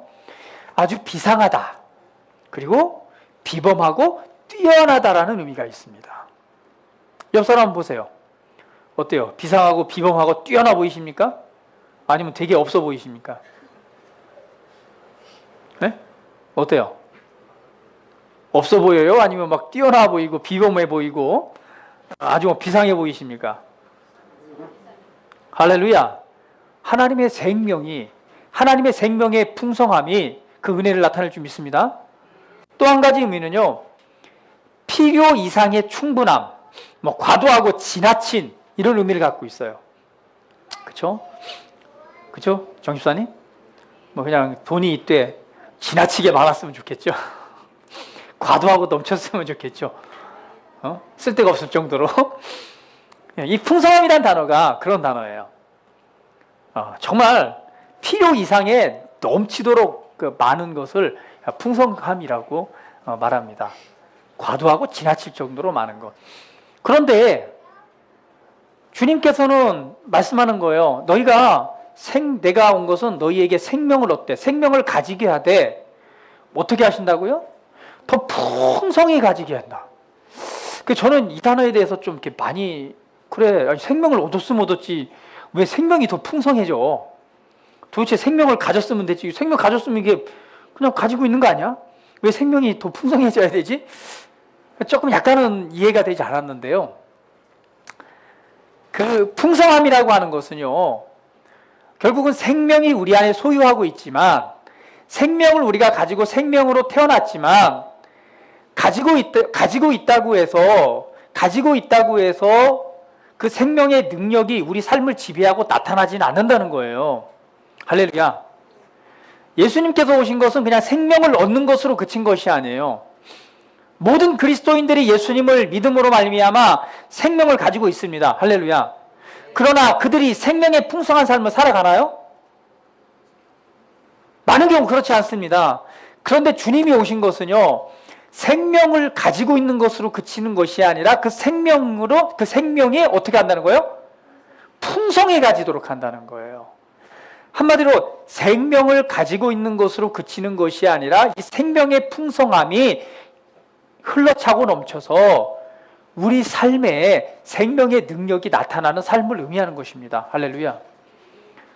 S1: 아주 비상하다, 그리고 비범하고 뛰어나다라는 의미가 있습니다. 옆 사람 보세요. 어때요? 비상하고 비범하고 뛰어나 보이십니까? 아니면 되게 없어 보이십니까? 네? 어때요? 없어 보여요? 아니면 막 뛰어나 보이고 비범해 보이고 아주 비상해 보이십니까? 할렐루야. 하나님의 생명의 풍성함이 그 은혜를 나타낼 줄 믿습니다. 또 한 가지 의미는요, 필요 이상의 충분함, 뭐 과도하고 지나친 이런 의미를 갖고 있어요. 그렇죠? 그렇죠? 정 집사님? 뭐 그냥 돈이 이때 지나치게 많았으면 좋겠죠. 과도하고 넘쳤으면 좋겠죠. 쓸데가 없을 정도로. 이 풍성함이라는 단어가 그런 단어예요. 정말 필요 이상의 넘치도록 그 많은 것을 풍성함이라고 말합니다. 과도하고 지나칠 정도로 많은 것. 그런데 주님께서는 말씀하는 거예요. 내가 온 것은 너희에게 생명을 얻되, 생명을 가지게 하되, 어떻게 하신다고요? 더 풍성히 가지게 한다. 저는 이 단어에 대해서 좀 이렇게 많이, 그래, 생명을 얻었으면 얻었지, 왜 생명이 더 풍성해져? 도대체 생명을 가졌으면 됐지. 생명 가졌으면 이게 그냥 가지고 있는 거 아니야? 왜 생명이 더 풍성해져야 되지? 조금 약간은 이해가 되지 않았는데요. 그 풍성함이라고 하는 것은요, 결국은 생명이 우리 안에 소유하고 있지만, 생명을 우리가 가지고 생명으로 태어났지만, 가지고 있다고 해서 그 생명의 능력이 우리 삶을 지배하고 나타나지는 않는다는 거예요. 할렐루야. 예수님께서 오신 것은 그냥 생명을 얻는 것으로 그친 것이 아니에요. 모든 그리스도인들이 예수님을 믿음으로 말미암아 생명을 가지고 있습니다. 할렐루야. 그러나 그들이 생명의 풍성한 삶을 살아가나요? 많은 경우 그렇지 않습니다. 그런데 주님이 오신 것은요, 생명을 가지고 있는 것으로 그치는 것이 아니라 그 생명으로, 그 생명이 어떻게 한다는 거예요? 풍성해 가지도록 한다는 거예요. 한마디로 생명을 가지고 있는 것으로 그치는 것이 아니라 이 생명의 풍성함이 흘러차고 넘쳐서 우리 삶에 생명의 능력이 나타나는 삶을 의미하는 것입니다. 할렐루야.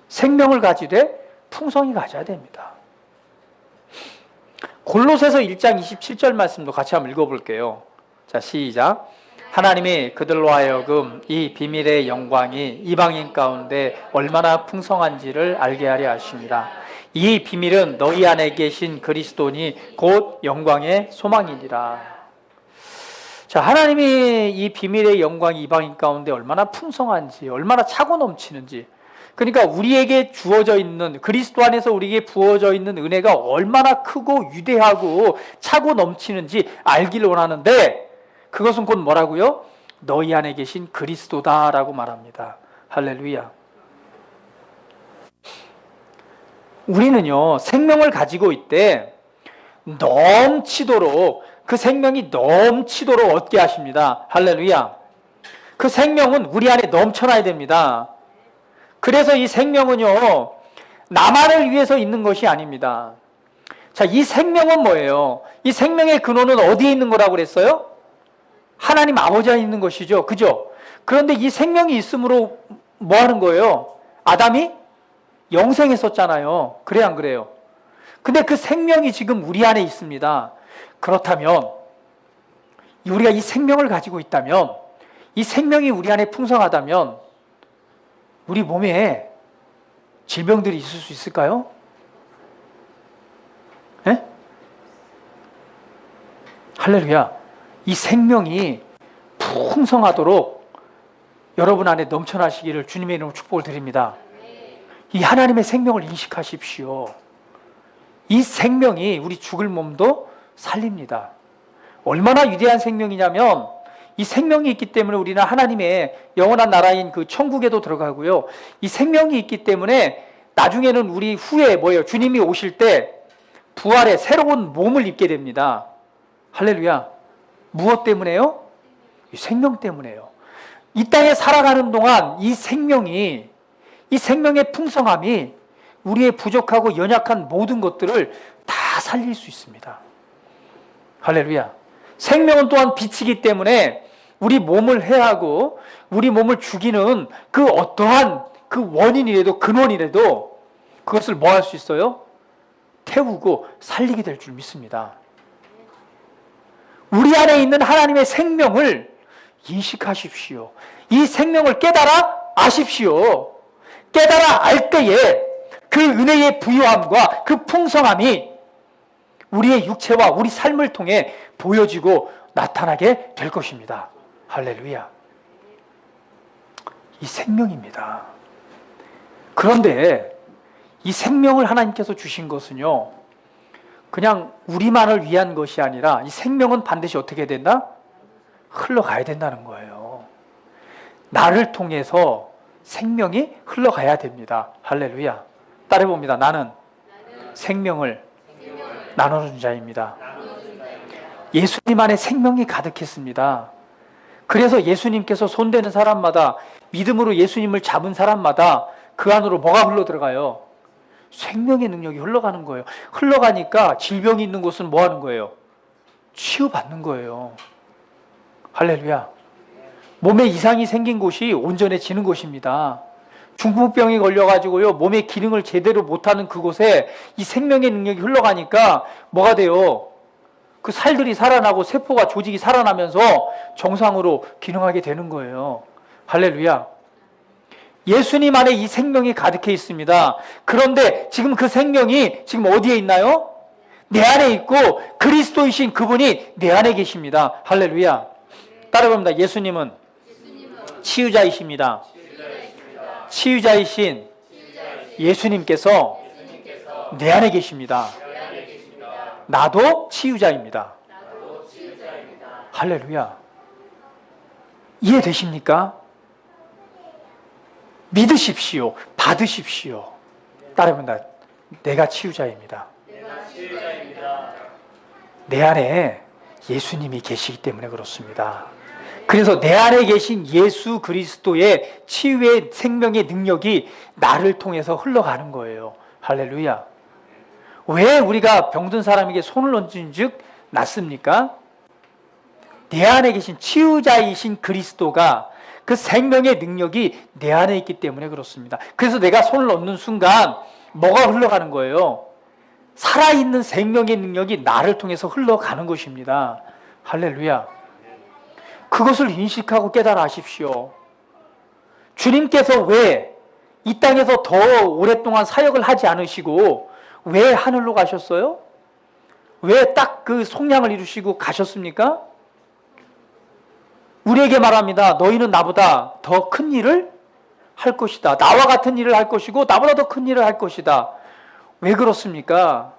S1: 생명을 가지되 풍성히 가져야 됩니다. 골로새서 1장 27절 말씀도 같이 한번 읽어볼게요. 자, 시작. 하나님이 그들로 하여금 이 비밀의 영광이 이방인 가운데 얼마나 풍성한지를 알게 하려 하십니다. 이 비밀은 너희 안에 계신 그리스도니 곧 영광의 소망이니라. 자, 하나님이 이 비밀의 영광이 이방인 가운데 얼마나 풍성한지, 얼마나 차고 넘치는지, 그러니까 우리에게 주어져 있는, 그리스도 안에서 우리에게 부어져 있는 은혜가 얼마나 크고 위대하고 차고 넘치는지 알기를 원하는데, 그것은 곧 뭐라고요? 너희 안에 계신 그리스도다라고 말합니다. 할렐루야. 우리는요, 생명을 가지고 있대 넘치도록, 그 생명이 넘치도록 얻게 하십니다. 할렐루야. 그 생명은 우리 안에 넘쳐나야 됩니다. 그래서 이 생명은요, 나만을 위해서 있는 것이 아닙니다. 자, 이 생명은 뭐예요? 이 생명의 근원은 어디에 있는 거라고 그랬어요? 하나님 아버지에 있는 것이죠. 그죠? 그런데 이 생명이 있으므로 뭐 하는 거예요? 아담이 영생했었잖아요. 그래, 안 그래요? 근데 그 생명이 지금 우리 안에 있습니다. 그렇다면, 우리가 이 생명을 가지고 있다면, 이 생명이 우리 안에 풍성하다면, 우리 몸에 질병들이 있을 수 있을까요? 네? 할렐루야. 이 생명이 풍성하도록 여러분 안에 넘쳐나시기를 주님의 이름으로 축복을 드립니다. 이 하나님의 생명을 인식하십시오. 이 생명이 우리 죽을 몸도 살립니다. 얼마나 위대한 생명이냐면, 이 생명이 있기 때문에 우리는 하나님의 영원한 나라인 그 천국에도 들어가고요. 이 생명이 있기 때문에 나중에는 우리 후에 뭐예요? 주님이 오실 때 부활의 새로운 몸을 입게 됩니다. 할렐루야. 무엇 때문에요? 이 생명 때문에요. 이 땅에 살아가는 동안 이 생명이, 이 생명의 풍성함이 우리의 부족하고 연약한 모든 것들을 다 살릴 수 있습니다. 할렐루야. 생명은 또한 빛이기 때문에 우리 몸을 해하고 우리 몸을 죽이는 그 어떠한 그 원인이라도 근원이라도 그것을 뭐 할 수 있어요? 태우고 살리게 될 줄 믿습니다. 우리 안에 있는 하나님의 생명을 인식하십시오. 이 생명을 깨달아 아십시오. 깨달아 알 때에 그 은혜의 부유함과 그 풍성함이 우리의 육체와 우리 삶을 통해 보여지고 나타나게 될 것입니다. 할렐루야. 이 생명입니다. 그런데 이 생명을 하나님께서 주신 것은요, 그냥 우리만을 위한 것이 아니라 이 생명은 반드시 어떻게 된다? 흘러가야 된다는 거예요. 나를 통해서 생명이 흘러가야 됩니다. 할렐루야. 따라해봅니다. 나는 생명을 나눠준 자입니다. 예수님 안에 생명이 가득했습니다. 그래서 예수님께서 손대는 사람마다, 믿음으로 예수님을 잡은 사람마다 그 안으로 뭐가 흘러들어가요? 생명의 능력이 흘러가는 거예요. 흘러가니까 질병이 있는 곳은 뭐 하는 거예요? 치유받는 거예요. 할렐루야. 몸에 이상이 생긴 곳이 온전해지는 곳입니다. 중풍병이 걸려가지고요, 몸의 기능을 제대로 못하는 그곳에 이 생명의 능력이 흘러가니까 뭐가 돼요? 그 살들이 살아나고 세포가, 조직이 살아나면서 정상으로 기능하게 되는 거예요. 할렐루야. 예수님 안에 이 생명이 가득해 있습니다. 그런데 지금 그 생명이 지금 어디에 있나요? 내 안에 있고 그리스도이신 그분이 내 안에 계십니다. 할렐루야. 따라갑니다. 예수님은 치유자이십니다. 치유자이신 예수님께서 내 안에 계십니다. 나도 치유자입니다. 할렐루야. 이해되십니까? 믿으십시오. 받으십시오. 따라합니다. 내가 치유자입니다. 내 안에 예수님이 계시기 때문에 그렇습니다. 그래서 내 안에 계신 예수 그리스도의 치유의 생명의 능력이 나를 통해서 흘러가는 거예요. 할렐루야. 왜 우리가 병든 사람에게 손을 얹은 즉 낫습니까? 내 안에 계신 치유자이신 그리스도가 그 생명의 능력이 내 안에 있기 때문에 그렇습니다. 그래서 내가 손을 얹는 순간 뭐가 흘러가는 거예요? 살아있는 생명의 능력이 나를 통해서 흘러가는 것입니다. 할렐루야. 그것을 인식하고 깨달아 하십시오. 주님께서 왜 이 땅에서 더 오랫동안 사역을 하지 않으시고 왜 하늘로 가셨어요? 왜 딱 그 속량을 이루시고 가셨습니까? 우리에게 말합니다. 너희는 나보다 더 큰 일을 할 것이다. 나와 같은 일을 할 것이고 나보다 더 큰 일을 할 것이다. 왜 그렇습니까?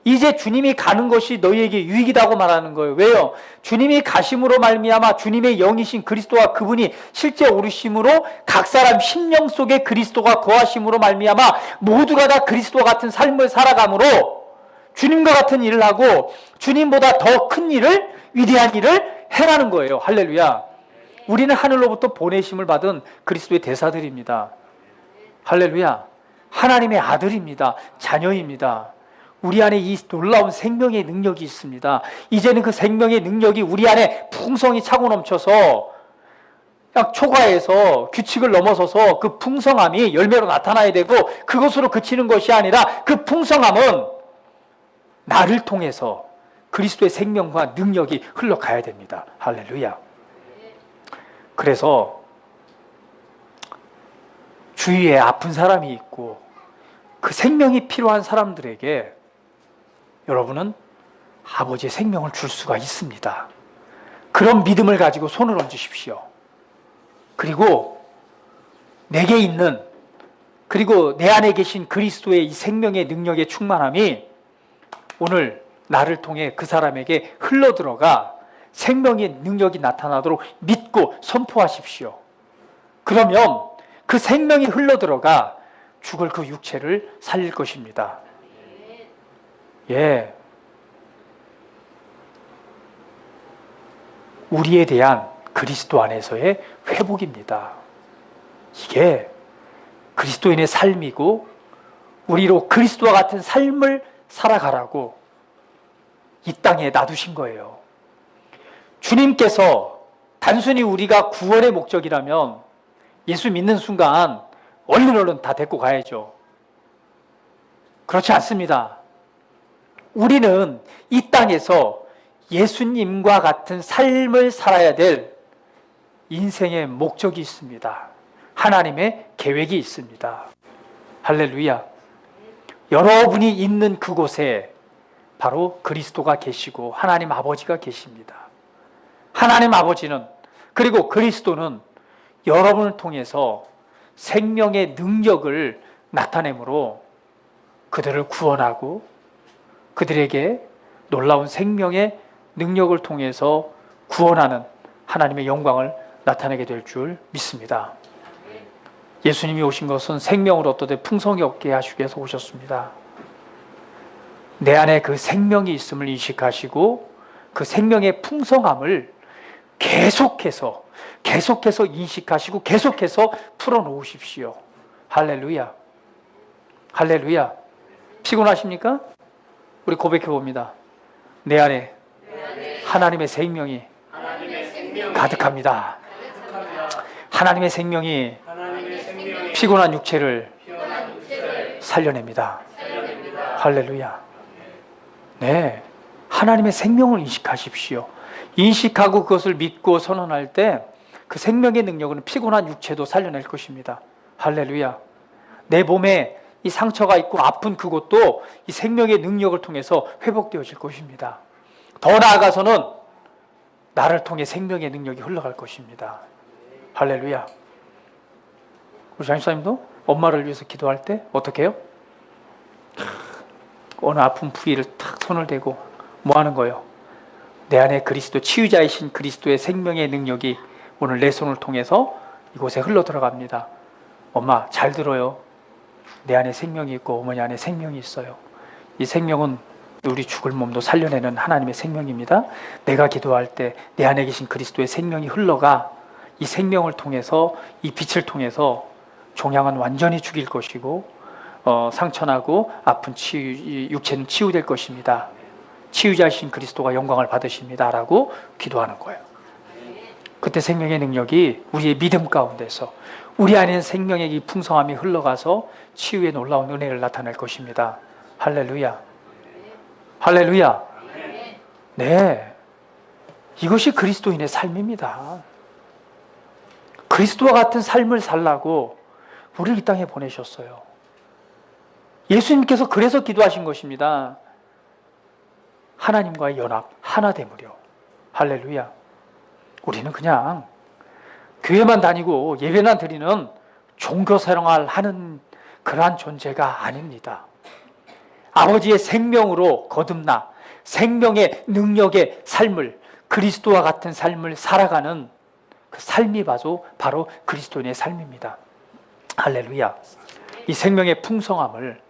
S1: 이제 주님이 가는 것이 너희에게 유익이라고 말하는 거예요. 왜요? 주님이 가심으로 말미암아 주님의 영이신 그리스도와 그분이 실제 오르심으로 각 사람 심령 속에 그리스도가 거하심으로 말미암아 모두가 다 그리스도와 같은 삶을 살아가므로 주님과 같은 일을 하고 주님보다 더 큰 일을, 위대한 일을 해라는 거예요. 할렐루야. 우리는 하늘로부터 보내심을 받은 그리스도의 대사들입니다. 할렐루야. 하나님의 아들입니다. 자녀입니다. 우리 안에 이 놀라운 생명의 능력이 있습니다. 이제는 그 생명의 능력이 우리 안에 풍성이 차고 넘쳐서 그냥 초과해서 규칙을 넘어서서 그 풍성함이 열매로 나타나야 되고 그것으로 그치는 것이 아니라 그 풍성함은 나를 통해서 그리스도의 생명과 능력이 흘러가야 됩니다. 할렐루야. 그래서 주위에 아픈 사람이 있고 그 생명이 필요한 사람들에게 여러분은 아버지의 생명을 줄 수가 있습니다. 그런 믿음을 가지고 손을 얹으십시오. 그리고 내게 있는 그리고 내 안에 계신 그리스도의 이 생명의 능력의 충만함이 오늘 나를 통해 그 사람에게 흘러들어가 생명의 능력이 나타나도록 믿고 선포하십시오. 그러면 그 생명이 흘러들어가 죽을 그 육체를 살릴 것입니다. 예. 우리에 대한 그리스도 안에서의 회복입니다. 이게 그리스도인의 삶이고 우리로 그리스도와 같은 삶을 살아가라고 이 땅에 놔두신 거예요. 주님께서 단순히 우리가 구원의 목적이라면 예수 믿는 순간 얼른 다 데리고 가야죠. 그렇지 않습니다. 우리는 이 땅에서 예수님과 같은 삶을 살아야 될 인생의 목적이 있습니다. 하나님의 계획이 있습니다. 할렐루야. 여러분이 있는 그곳에 바로 그리스도가 계시고 하나님 아버지가 계십니다. 하나님 아버지는 그리고 그리스도는 여러분을 통해서 생명의 능력을 나타내므로 그들을 구원하고 그들에게 놀라운 생명의 능력을 통해서 구원하는 하나님의 영광을 나타내게 될 줄 믿습니다. 예수님이 오신 것은 생명을 얻되 풍성히 얻게 하시기 위해서 오셨습니다. 내 안에 그 생명이 있음을 인식하시고 그 생명의 풍성함을 계속해서 인식하시고 계속해서 풀어놓으십시오. 할렐루야. 할렐루야. 피곤하십니까? 우리 고백해 봅니다. 내 안에 하나님의 생명이 가득합니다. 하나님의 생명이 피곤한 육체를 살려냅니다. 할렐루야. 네, 하나님의 생명을 인식하십시오. 인식하고 그것을 믿고 선언할 때 그 생명의 능력은 피곤한 육체도 살려낼 것입니다. 할렐루야. 내 몸에 이 상처가 있고 아픈 그곳도 이 생명의 능력을 통해서 회복되어질 것입니다. 더 나아가서는 나를 통해 생명의 능력이 흘러갈 것입니다. 할렐루야. 우리 장집사님도 엄마를 위해서 기도할 때 어떻게 해요? 어느 아픈 부위를 탁 손을 대고 뭐 하는 거예요? 내 안에 그리스도, 치유자이신 그리스도의 생명의 능력이 오늘 내 손을 통해서 이곳에 흘러 들어갑니다. 엄마 잘 들어요. 내 안에 생명이 있고 어머니 안에 생명이 있어요. 이 생명은 우리 죽을 몸도 살려내는 하나님의 생명입니다. 내가 기도할 때 내 안에 계신 그리스도의 생명이 흘러가 이 생명을 통해서, 이 빛을 통해서 종양은 완전히 죽일 것이고 상처나고 아픈 육체는 치유될 것입니다. 치유자이신 그리스도가 영광을 받으십니다 라고 기도하는 거예요. 그때 생명의 능력이 우리의 믿음 가운데서 우리 안에 생명의 이 풍성함이 흘러가서 치유의 놀라운 은혜를 나타낼 것입니다. 할렐루야. 할렐루야. 네, 이것이 그리스도인의 삶입니다. 그리스도와 같은 삶을 살라고 우리를 이 땅에 보내셨어요. 예수님께서 그래서 기도하신 것입니다. 하나님과의 연합, 하나 되무려. 할렐루야. 우리는 그냥 교회만 다니고 예배만 드리는 종교생활 하는 그러한 존재가 아닙니다. 아버지의 생명으로 거듭나 생명의 능력의 삶을, 그리스도와 같은 삶을 살아가는 그 삶이 바로 그리스도인의 삶입니다. 할렐루야. 이 생명의 풍성함을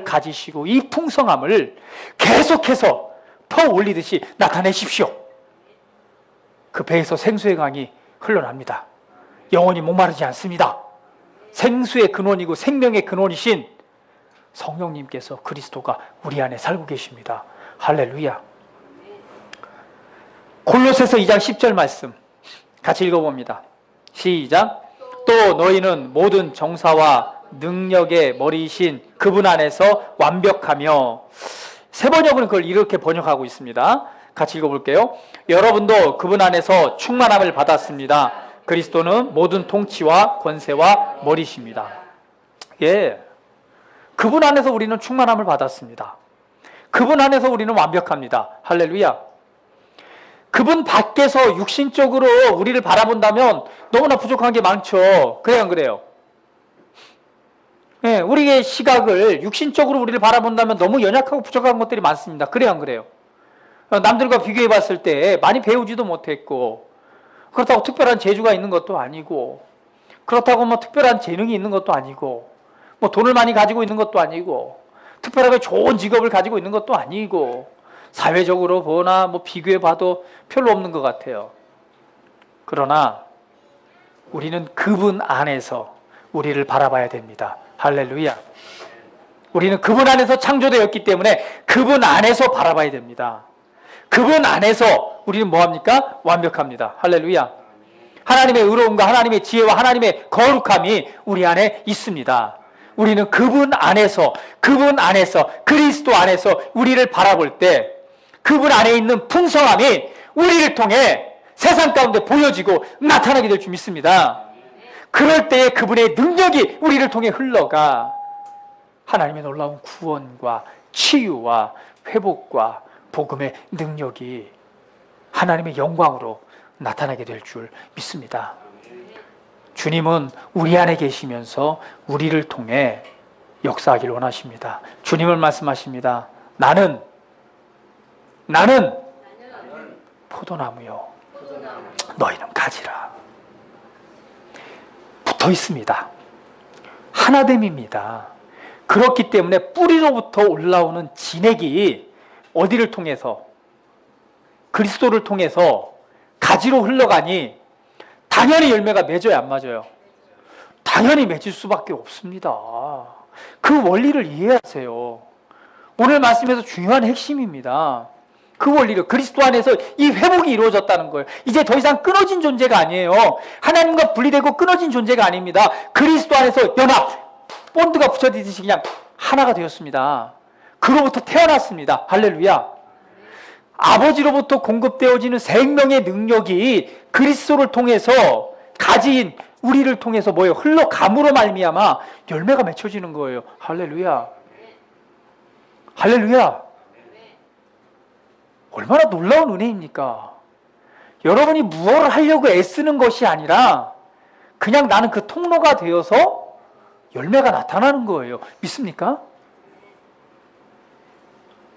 S1: 가지시고 이 풍성함을 계속해서 퍼올리듯이 나타내십시오. 그 배에서 생수의 강이 흘러납니다. 영원히 목마르지 않습니다. 생수의 근원이고 생명의 근원이신 성령님께서, 그리스도가 우리 안에 살고 계십니다. 할렐루야. 골로새서 2장 10절 말씀 같이 읽어봅니다. 시작. 또 너희는 모든 정사와 능력의 머리이신 그분 안에서 완벽하며, 새 번역은 그걸 이렇게 번역하고 있습니다. 같이 읽어볼게요. 여러분도 그분 안에서 충만함을 받았습니다. 그리스도는 모든 통치와 권세와 머리십니다. 예, 그분 안에서 우리는 충만함을 받았습니다. 그분 안에서 우리는 완벽합니다. 할렐루야. 그분 밖에서 육신적으로 우리를 바라본다면 너무나 부족한 게 많죠. 그래요, 안 그래요? 예, 우리의 시각을 육신적으로 우리를 바라본다면 너무 연약하고 부족한 것들이 많습니다. 그래요, 안 그래요? 남들과 비교해 봤을 때 많이 배우지도 못했고, 그렇다고 특별한 재주가 있는 것도 아니고, 그렇다고 뭐 특별한 재능이 있는 것도 아니고, 뭐 돈을 많이 가지고 있는 것도 아니고, 특별하게 좋은 직업을 가지고 있는 것도 아니고, 사회적으로 보나 뭐 비교해 봐도 별로 없는 것 같아요. 그러나 우리는 그분 안에서 우리를 바라봐야 됩니다. 할렐루야. 우리는 그분 안에서 창조되었기 때문에 그분 안에서 바라봐야 됩니다. 그분 안에서 우리는 뭐합니까? 완벽합니다. 할렐루야. 하나님의 의로움과 하나님의 지혜와 하나님의 거룩함이 우리 안에 있습니다. 우리는 그분 안에서 그리스도 안에서 우리를 바라볼 때 그분 안에 있는 풍성함이 우리를 통해 세상 가운데 보여지고 나타나게 될 줄 믿습니다. 그럴 때에 그분의 능력이 우리를 통해 흘러가 하나님의 놀라운 구원과 치유와 회복과 복음의 능력이 하나님의 영광으로 나타나게 될 줄 믿습니다. 주님은 우리 안에 계시면서 우리를 통해 역사하기를 원하십니다. 주님은 말씀하십니다. 나는 포도나무요, 너희는 가지라. 붙어 있습니다. 하나됨입니다. 그렇기 때문에 뿌리로부터 올라오는 진액이 어디를 통해서? 그리스도를 통해서 가지로 흘러가니 당연히 열매가 맺어야 안 맞아요? 당연히 맺을 수밖에 없습니다. 그 원리를 이해하세요. 오늘 말씀에서 중요한 핵심입니다. 그 원리를, 그리스도 안에서 이 회복이 이루어졌다는 거예요. 이제 더 이상 끊어진 존재가 아니에요. 하나님과 분리되고 끊어진 존재가 아닙니다. 그리스도 안에서 연합, 본드가 붙여지듯이 그냥 하나가 되었습니다. 그로부터 태어났습니다. 할렐루야. 아버지로부터 공급되어지는 생명의 능력이 그리스도를 통해서 가진 우리를 통해서 뭐예요? 흘러감으로 말미암아 열매가 맺혀지는 거예요. 할렐루야. 할렐루야. 얼마나 놀라운 은혜입니까? 여러분이 무엇을 하려고 애쓰는 것이 아니라 그냥 나는 그 통로가 되어서 열매가 나타나는 거예요. 믿습니까?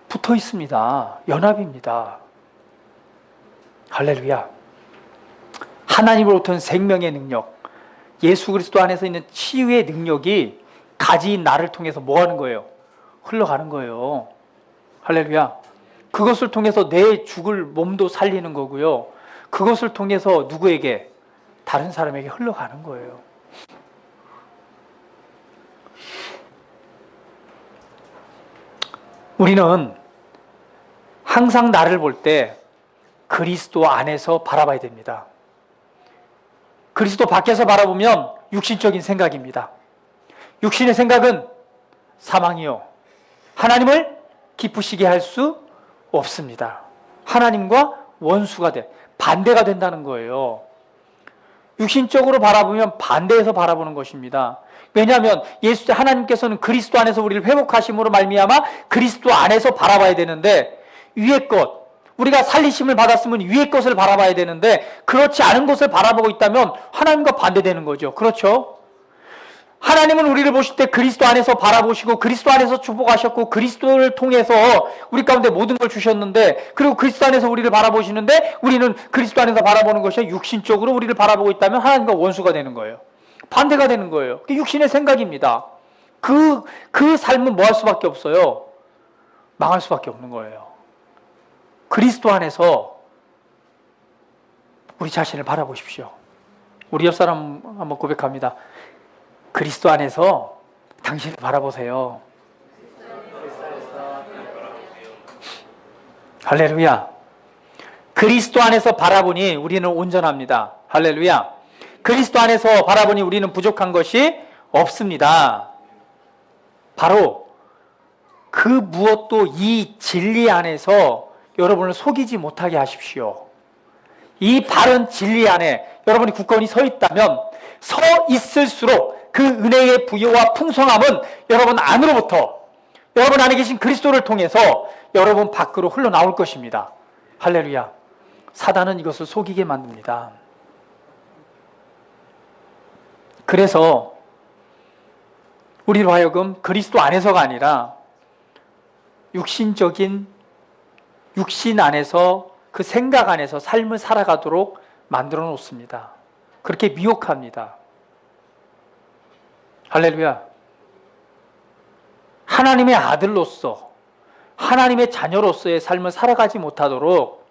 S1: 붙어 있습니다. 연합입니다. 할렐루야. 하나님으로부터는 생명의 능력, 예수 그리스도 안에서 있는 치유의 능력이 가지인 나를 통해서 뭐 하는 거예요? 흘러가는 거예요. 할렐루야. 그것을 통해서 내 죽을 몸도 살리는 거고요. 그것을 통해서 누구에게? 다른 사람에게 흘러가는 거예요. 우리는 항상 나를 볼 때 그리스도 안에서 바라봐야 됩니다. 그리스도 밖에서 바라보면 육신적인 생각입니다. 육신의 생각은 사망이요. 하나님을 기쁘시게 할 수 없습니다. 하나님과 원수가 돼. 반대가 된다는 거예요. 육신적으로 바라보면 반대해서 바라보는 것입니다. 왜냐하면 하나님께서는 그리스도 안에서 우리를 회복하심으로 말미암아 그리스도 안에서 바라봐야 되는데, 위의 것, 우리가 살리심을 받았으면 위의 것을 바라봐야 되는데 그렇지 않은 것을 바라보고 있다면 하나님과 반대되는 거죠. 그렇죠? 하나님은 우리를 보실 때 그리스도 안에서 바라보시고 그리스도 안에서 축복하셨고 그리스도를 통해서 우리 가운데 모든 걸 주셨는데, 그리고 그리스도 안에서 우리를 바라보시는데 우리는 그리스도 안에서 바라보는 것이 육신적으로 우리를 바라보고 있다면 하나님과 원수가 되는 거예요. 반대가 되는 거예요. 그게 육신의 생각입니다. 그 삶은 뭐 할 수밖에 없어요? 망할 수밖에 없는 거예요. 그리스도 안에서 우리 자신을 바라보십시오. 우리 옆사람 한번 고백합니다. 그리스도 안에서 당신을 바라보세요. 할렐루야. 그리스도 안에서 바라보니 우리는 온전합니다. 할렐루야. 그리스도 안에서 바라보니 우리는 부족한 것이 없습니다. 바로 그 무엇도 이 진리 안에서 여러분을 속이지 못하게 하십시오. 이 바른 진리 안에 여러분이 굳건히 서 있다면 서 있을수록 그 은혜의 부여와 풍성함은 여러분 안으로부터, 여러분 안에 계신 그리스도를 통해서 여러분 밖으로 흘러나올 것입니다. 할렐루야. 사단은 이것을 속이게 만듭니다. 그래서 우리로 하여금 그리스도 안에서가 아니라 육신 안에서, 그 생각 안에서 삶을 살아가도록 만들어 놓습니다. 그렇게 미혹합니다. 할렐루야. 하나님의 아들로서, 하나님의 자녀로서의 삶을 살아가지 못하도록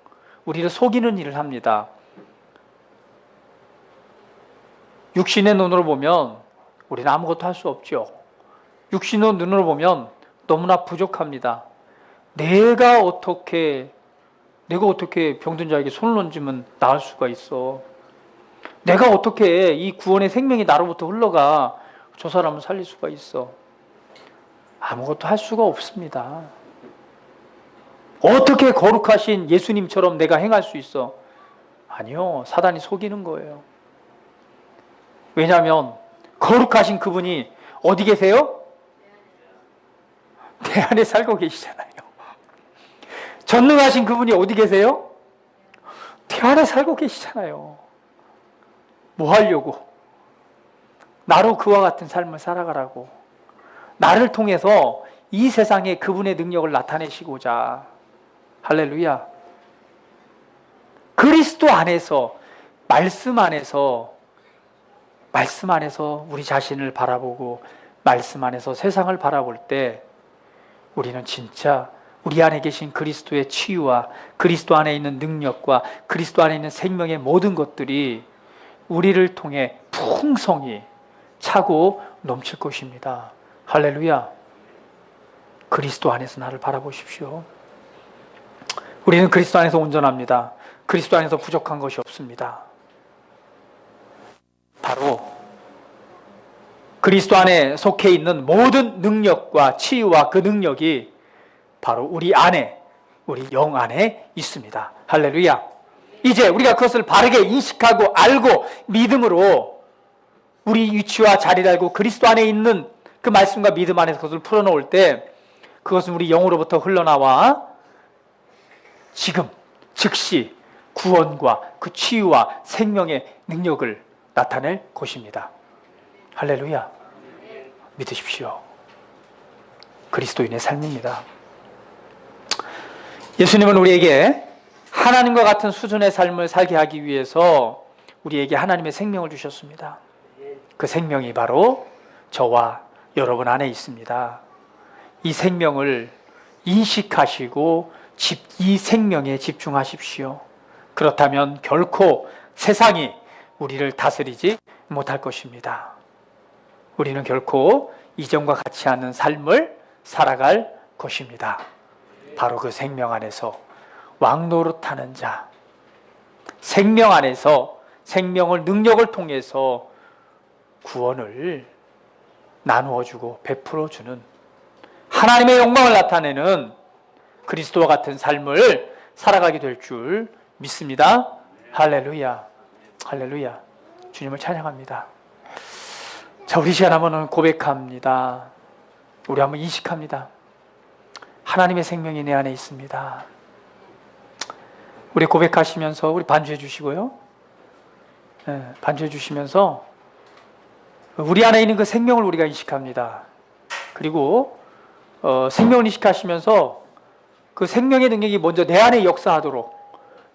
S1: 우리를 속이는 일을 합니다. 육신의 눈으로 보면 우리는 아무것도 할 수 없죠. 육신의 눈으로 보면 너무나 부족합니다. 내가 어떻게 병든 자에게 손을 얹으면 나을 수가 있어. 내가 어떻게 이 구원의 생명이 나로부터 흘러가 저 사람을 살릴 수가 있어. 아무것도 할 수가 없습니다. 어떻게 거룩하신 예수님처럼 내가 행할 수 있어? 아니요. 사단이 속이는 거예요. 왜냐하면 거룩하신 그분이 어디 계세요? 내 안에 살고 계시잖아요. 전능하신 그분이 어디 계세요? 내 안에 살고 계시잖아요. 뭐 하려고? 나로 그와 같은 삶을 살아가라고. 나를 통해서 이 세상에 그분의 능력을 나타내시고자. 할렐루야. 그리스도 안에서, 말씀 안에서 우리 자신을 바라보고 말씀 안에서 세상을 바라볼 때 우리는 진짜 우리 안에 계신 그리스도의 치유와 그리스도 안에 있는 능력과 그리스도 안에 있는 생명의 모든 것들이 우리를 통해 풍성히 차고 넘칠 것입니다. 할렐루야. 그리스도 안에서 나를 바라보십시오. 우리는 그리스도 안에서 온전합니다. 그리스도 안에서 부족한 것이 없습니다. 바로 그리스도 안에 속해 있는 모든 능력과 치유와 그 능력이 바로 우리 안에, 우리 영 안에 있습니다. 할렐루야. 이제 우리가 그것을 바르게 인식하고 알고 믿음으로 우리 위치와 자리를 알고 그리스도 안에 있는 그 말씀과 믿음 안에서 그것을 풀어놓을 때 그것은 우리 영으로부터 흘러나와 지금 즉시 구원과 그 치유와 생명의 능력을 나타낼 것입니다. 할렐루야. 믿으십시오. 그리스도인의 삶입니다. 예수님은 우리에게 하나님과 같은 수준의 삶을 살게 하기 위해서 우리에게 하나님의 생명을 주셨습니다. 그 생명이 바로 저와 여러분 안에 있습니다. 이 생명을 인식하시고 이 생명에 집중하십시오. 그렇다면 결코 세상이 우리를 다스리지 못할 것입니다. 우리는 결코 이전과 같지 않은 삶을 살아갈 것입니다. 바로 그 생명 안에서 왕노릇하는 자, 생명 안에서 생명을 능력을 통해서 구원을 나누어주고 베풀어주는 하나님의 영광을 나타내는 그리스도와 같은 삶을 살아가게 될 줄 믿습니다. 할렐루야. 할렐루야. 주님을 찬양합니다. 자, 우리 시간 한번 고백합니다. 우리 한번 인식합니다. 하나님의 생명이 내 안에 있습니다. 우리 고백하시면서 우리 반주해 주시고요. 반주해 주시면서 우리 안에 있는 그 생명을 우리가 인식합니다. 그리고 생명을 인식하시면서 그 생명의 능력이 먼저 내 안에 역사하도록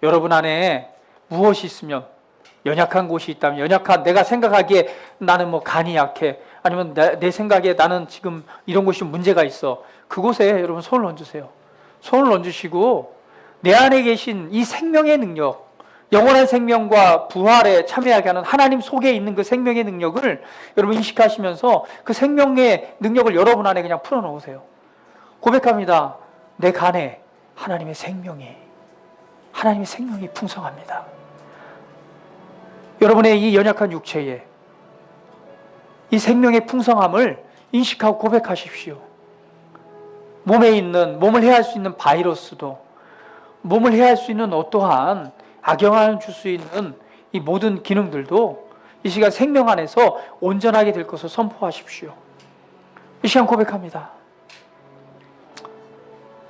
S1: 여러분 안에 무엇이 있으면 연약한 곳이 있다면 연약한 내가 생각하기에 나는 뭐 간이 약해 아니면 내 생각에 나는 지금 이런 곳이 문제가 있어 그곳에 여러분 손을 얹으세요. 손을 얹으시고 내 안에 계신 이 생명의 능력 영원한 생명과 부활에 참여하게 하는 하나님 속에 있는 그 생명의 능력을 여러분 인식하시면서 그 생명의 능력을 여러분 안에 그냥 풀어놓으세요. 고백합니다. 내 간에 하나님의 생명이 풍성합니다. 여러분의 이 연약한 육체에 이 생명의 풍성함을 인식하고 고백하십시오. 몸을 해할 수 있는 바이러스도 몸을 해할 수 있는 어떠한 악영향을 줄 수 있는 이 모든 기능들도 이 시간 생명 안에서 온전하게 될 것을 선포하십시오. 이 시간 고백합니다.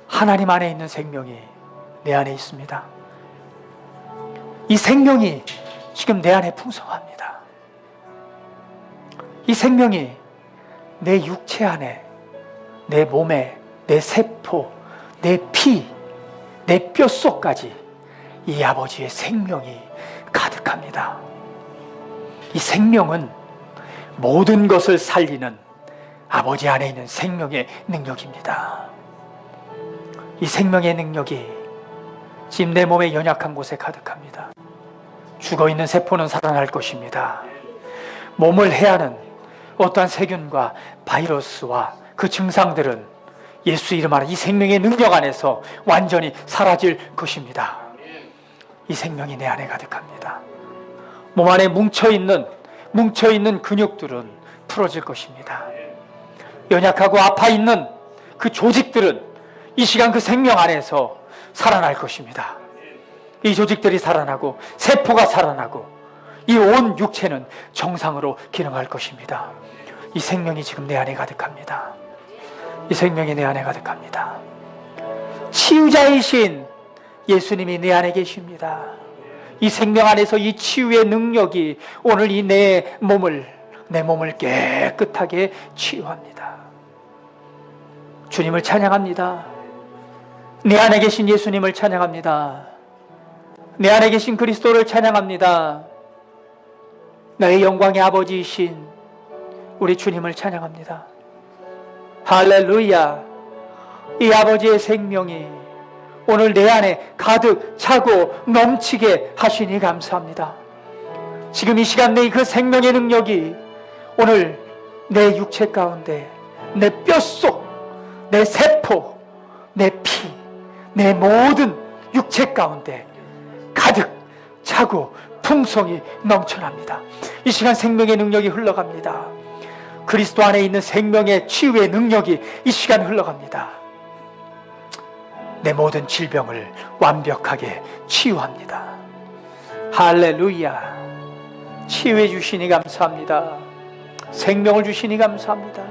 S1: 하나님 안에 있는 생명이 내 안에 있습니다. 이 생명이 지금 내 안에 풍성합니다. 이 생명이 내 육체 안에, 내 몸에, 내 세포, 내 피, 내 뼛속까지 이 아버지의 생명이 가득합니다. 이 생명은 모든 것을 살리는 아버지 안에 있는 생명의 능력입니다. 이 생명의 능력이 지금 내 몸의 연약한 곳에 가득합니다. 죽어있는 세포는 살아날 것입니다. 몸을 해하는 어떠한 세균과 바이러스와 그 증상들은 예수 이름 안에 이 생명의 능력 안에서 완전히 사라질 것입니다. 이 생명이 내 안에 가득합니다. 몸 안에 뭉쳐있는 근육들은 풀어질 것입니다. 연약하고 아파있는 그 조직들은 이 시간 그 생명 안에서 살아날 것입니다. 이 조직들이 살아나고 세포가 살아나고 이 온 육체는 정상으로 기능할 것입니다. 이 생명이 지금 내 안에 가득합니다. 이 생명이 내 안에 가득합니다. 치유자이신 예수님이 내 안에 계십니다. 이 생명 안에서 이 치유의 능력이 오늘 이 내 몸을 깨끗하게 치유합니다. 주님을 찬양합니다. 내 안에 계신 예수님을 찬양합니다. 내 안에 계신 그리스도를 찬양합니다. 나의 영광의 아버지이신 우리 주님을 찬양합니다. 할렐루야. 이 아버지의 생명이 오늘 내 안에 가득 차고 넘치게 하시니 감사합니다. 지금 이 시간 내 그 생명의 능력이 오늘 내 육체 가운데 내 뼛속, 내 세포, 내 피, 내 모든 육체 가운데 가득 차고 풍성이 넘쳐납니다. 이 시간 생명의 능력이 흘러갑니다. 그리스도 안에 있는 생명의 치유의 능력이 이 시간 흘러갑니다. 내 모든 질병을 완벽하게 치유합니다. 할렐루야. 치유해 주시니 감사합니다. 생명을 주시니 감사합니다.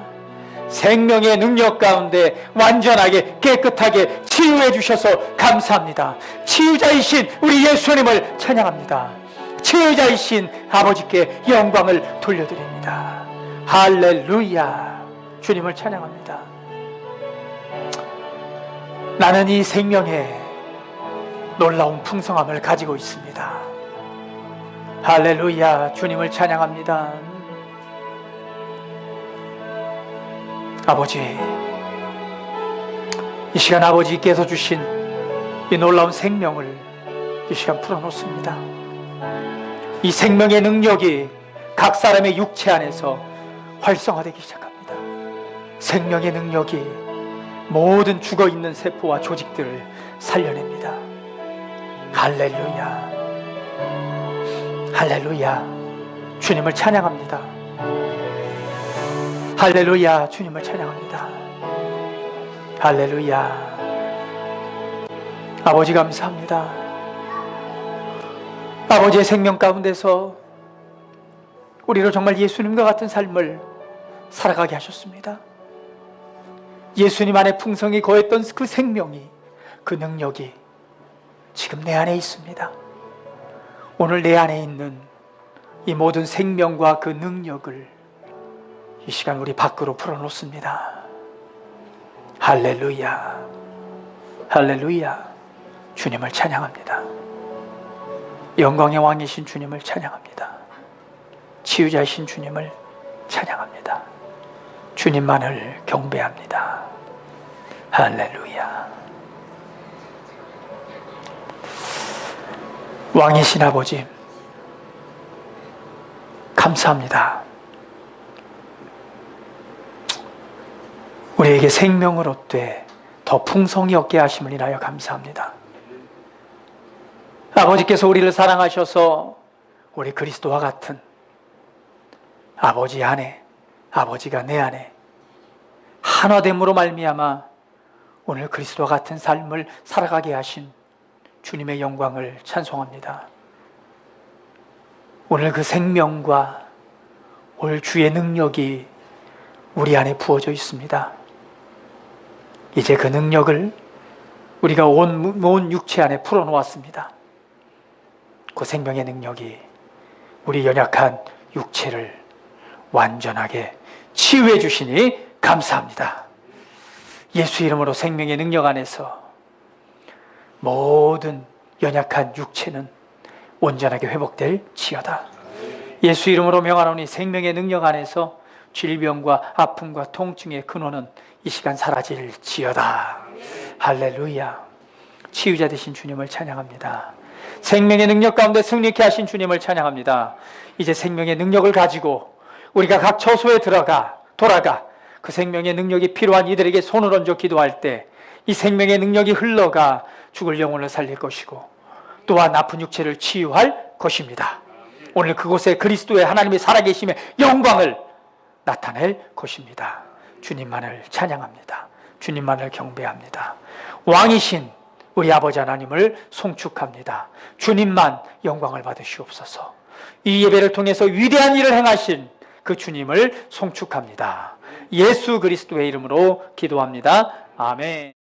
S1: 생명의 능력 가운데 완전하게 깨끗하게 치유해 주셔서 감사합니다. 치유자이신 우리 예수님을 찬양합니다. 치유자이신 아버지께 영광을 돌려드립니다. 할렐루야. 주님을 찬양합니다. 나는 이 생명의 놀라운 풍성함을 가지고 있습니다. 할렐루야. 주님을 찬양합니다. 아버지, 이 시간 아버지께서 주신 이 놀라운 생명을 이 시간 풀어놓습니다. 이 생명의 능력이 각 사람의 육체 안에서 활성화되기 시작합니다. 생명의 능력이 모든 죽어있는 세포와 조직들을 살려냅니다. 할렐루야. 할렐루야. 주님을 찬양합니다. 할렐루야. 주님을 찬양합니다. 할렐루야. 아버지 감사합니다. 아버지의 생명 가운데서 우리로 정말 예수님과 같은 삶을 살아가게 하셨습니다. 예수님 안에 풍성이 거했던 그 생명이, 그 능력이 지금 내 안에 있습니다. 오늘 내 안에 있는 이 모든 생명과 그 능력을 이 시간 우리 밖으로 풀어놓습니다. 할렐루야. 할렐루야. 주님을 찬양합니다. 영광의 왕이신 주님을 찬양합니다. 치유자이신 주님을 찬양합니다. 주님만을 경배합니다. 할렐루야. 왕이신 아버지, 감사합니다. 우리에게 생명을 얻되 더 풍성히 얻게 하심을 인하여 감사합니다. 아버지께서 우리를 사랑하셔서 우리 그리스도와 같은 아버지 안에, 아버지가 내 안에 하나됨으로 말미암아 오늘 그리스도와 같은 삶을 살아가게 하신 주님의 영광을 찬송합니다. 오늘 그 생명과 오늘 주의 능력이 우리 안에 부어져 있습니다. 이제 그 능력을 우리가 온 육체 안에 풀어놓았습니다. 그 생명의 능력이 우리 연약한 육체를 완전하게 치유해 주시니 감사합니다. 예수 이름으로 생명의 능력 안에서 모든 연약한 육체는 온전하게 회복될지어다. 예수 이름으로 명하노니 생명의 능력 안에서 질병과 아픔과 통증의 근원은 이 시간 사라질지어다. 할렐루야. 치유자 되신 주님을 찬양합니다. 생명의 능력 가운데 승리케 하신 주님을 찬양합니다. 이제 생명의 능력을 가지고 우리가 각 처소에 돌아가 그 생명의 능력이 필요한 이들에게 손을 얹어 기도할 때 이 생명의 능력이 흘러가 죽을 영혼을 살릴 것이고 또한 아픈 육체를 치유할 것입니다. 오늘 그곳에 그리스도의 하나님의 살아계심의 영광을 나타낼 것입니다. 주님만을 찬양합니다. 주님만을 경배합니다. 왕이신 우리 아버지 하나님을 송축합니다. 주님만 영광을 받으시옵소서. 이 예배를 통해서 위대한 일을 행하신 그 주님을 송축합니다. 예수 그리스도의 이름으로 기도합니다. 아멘.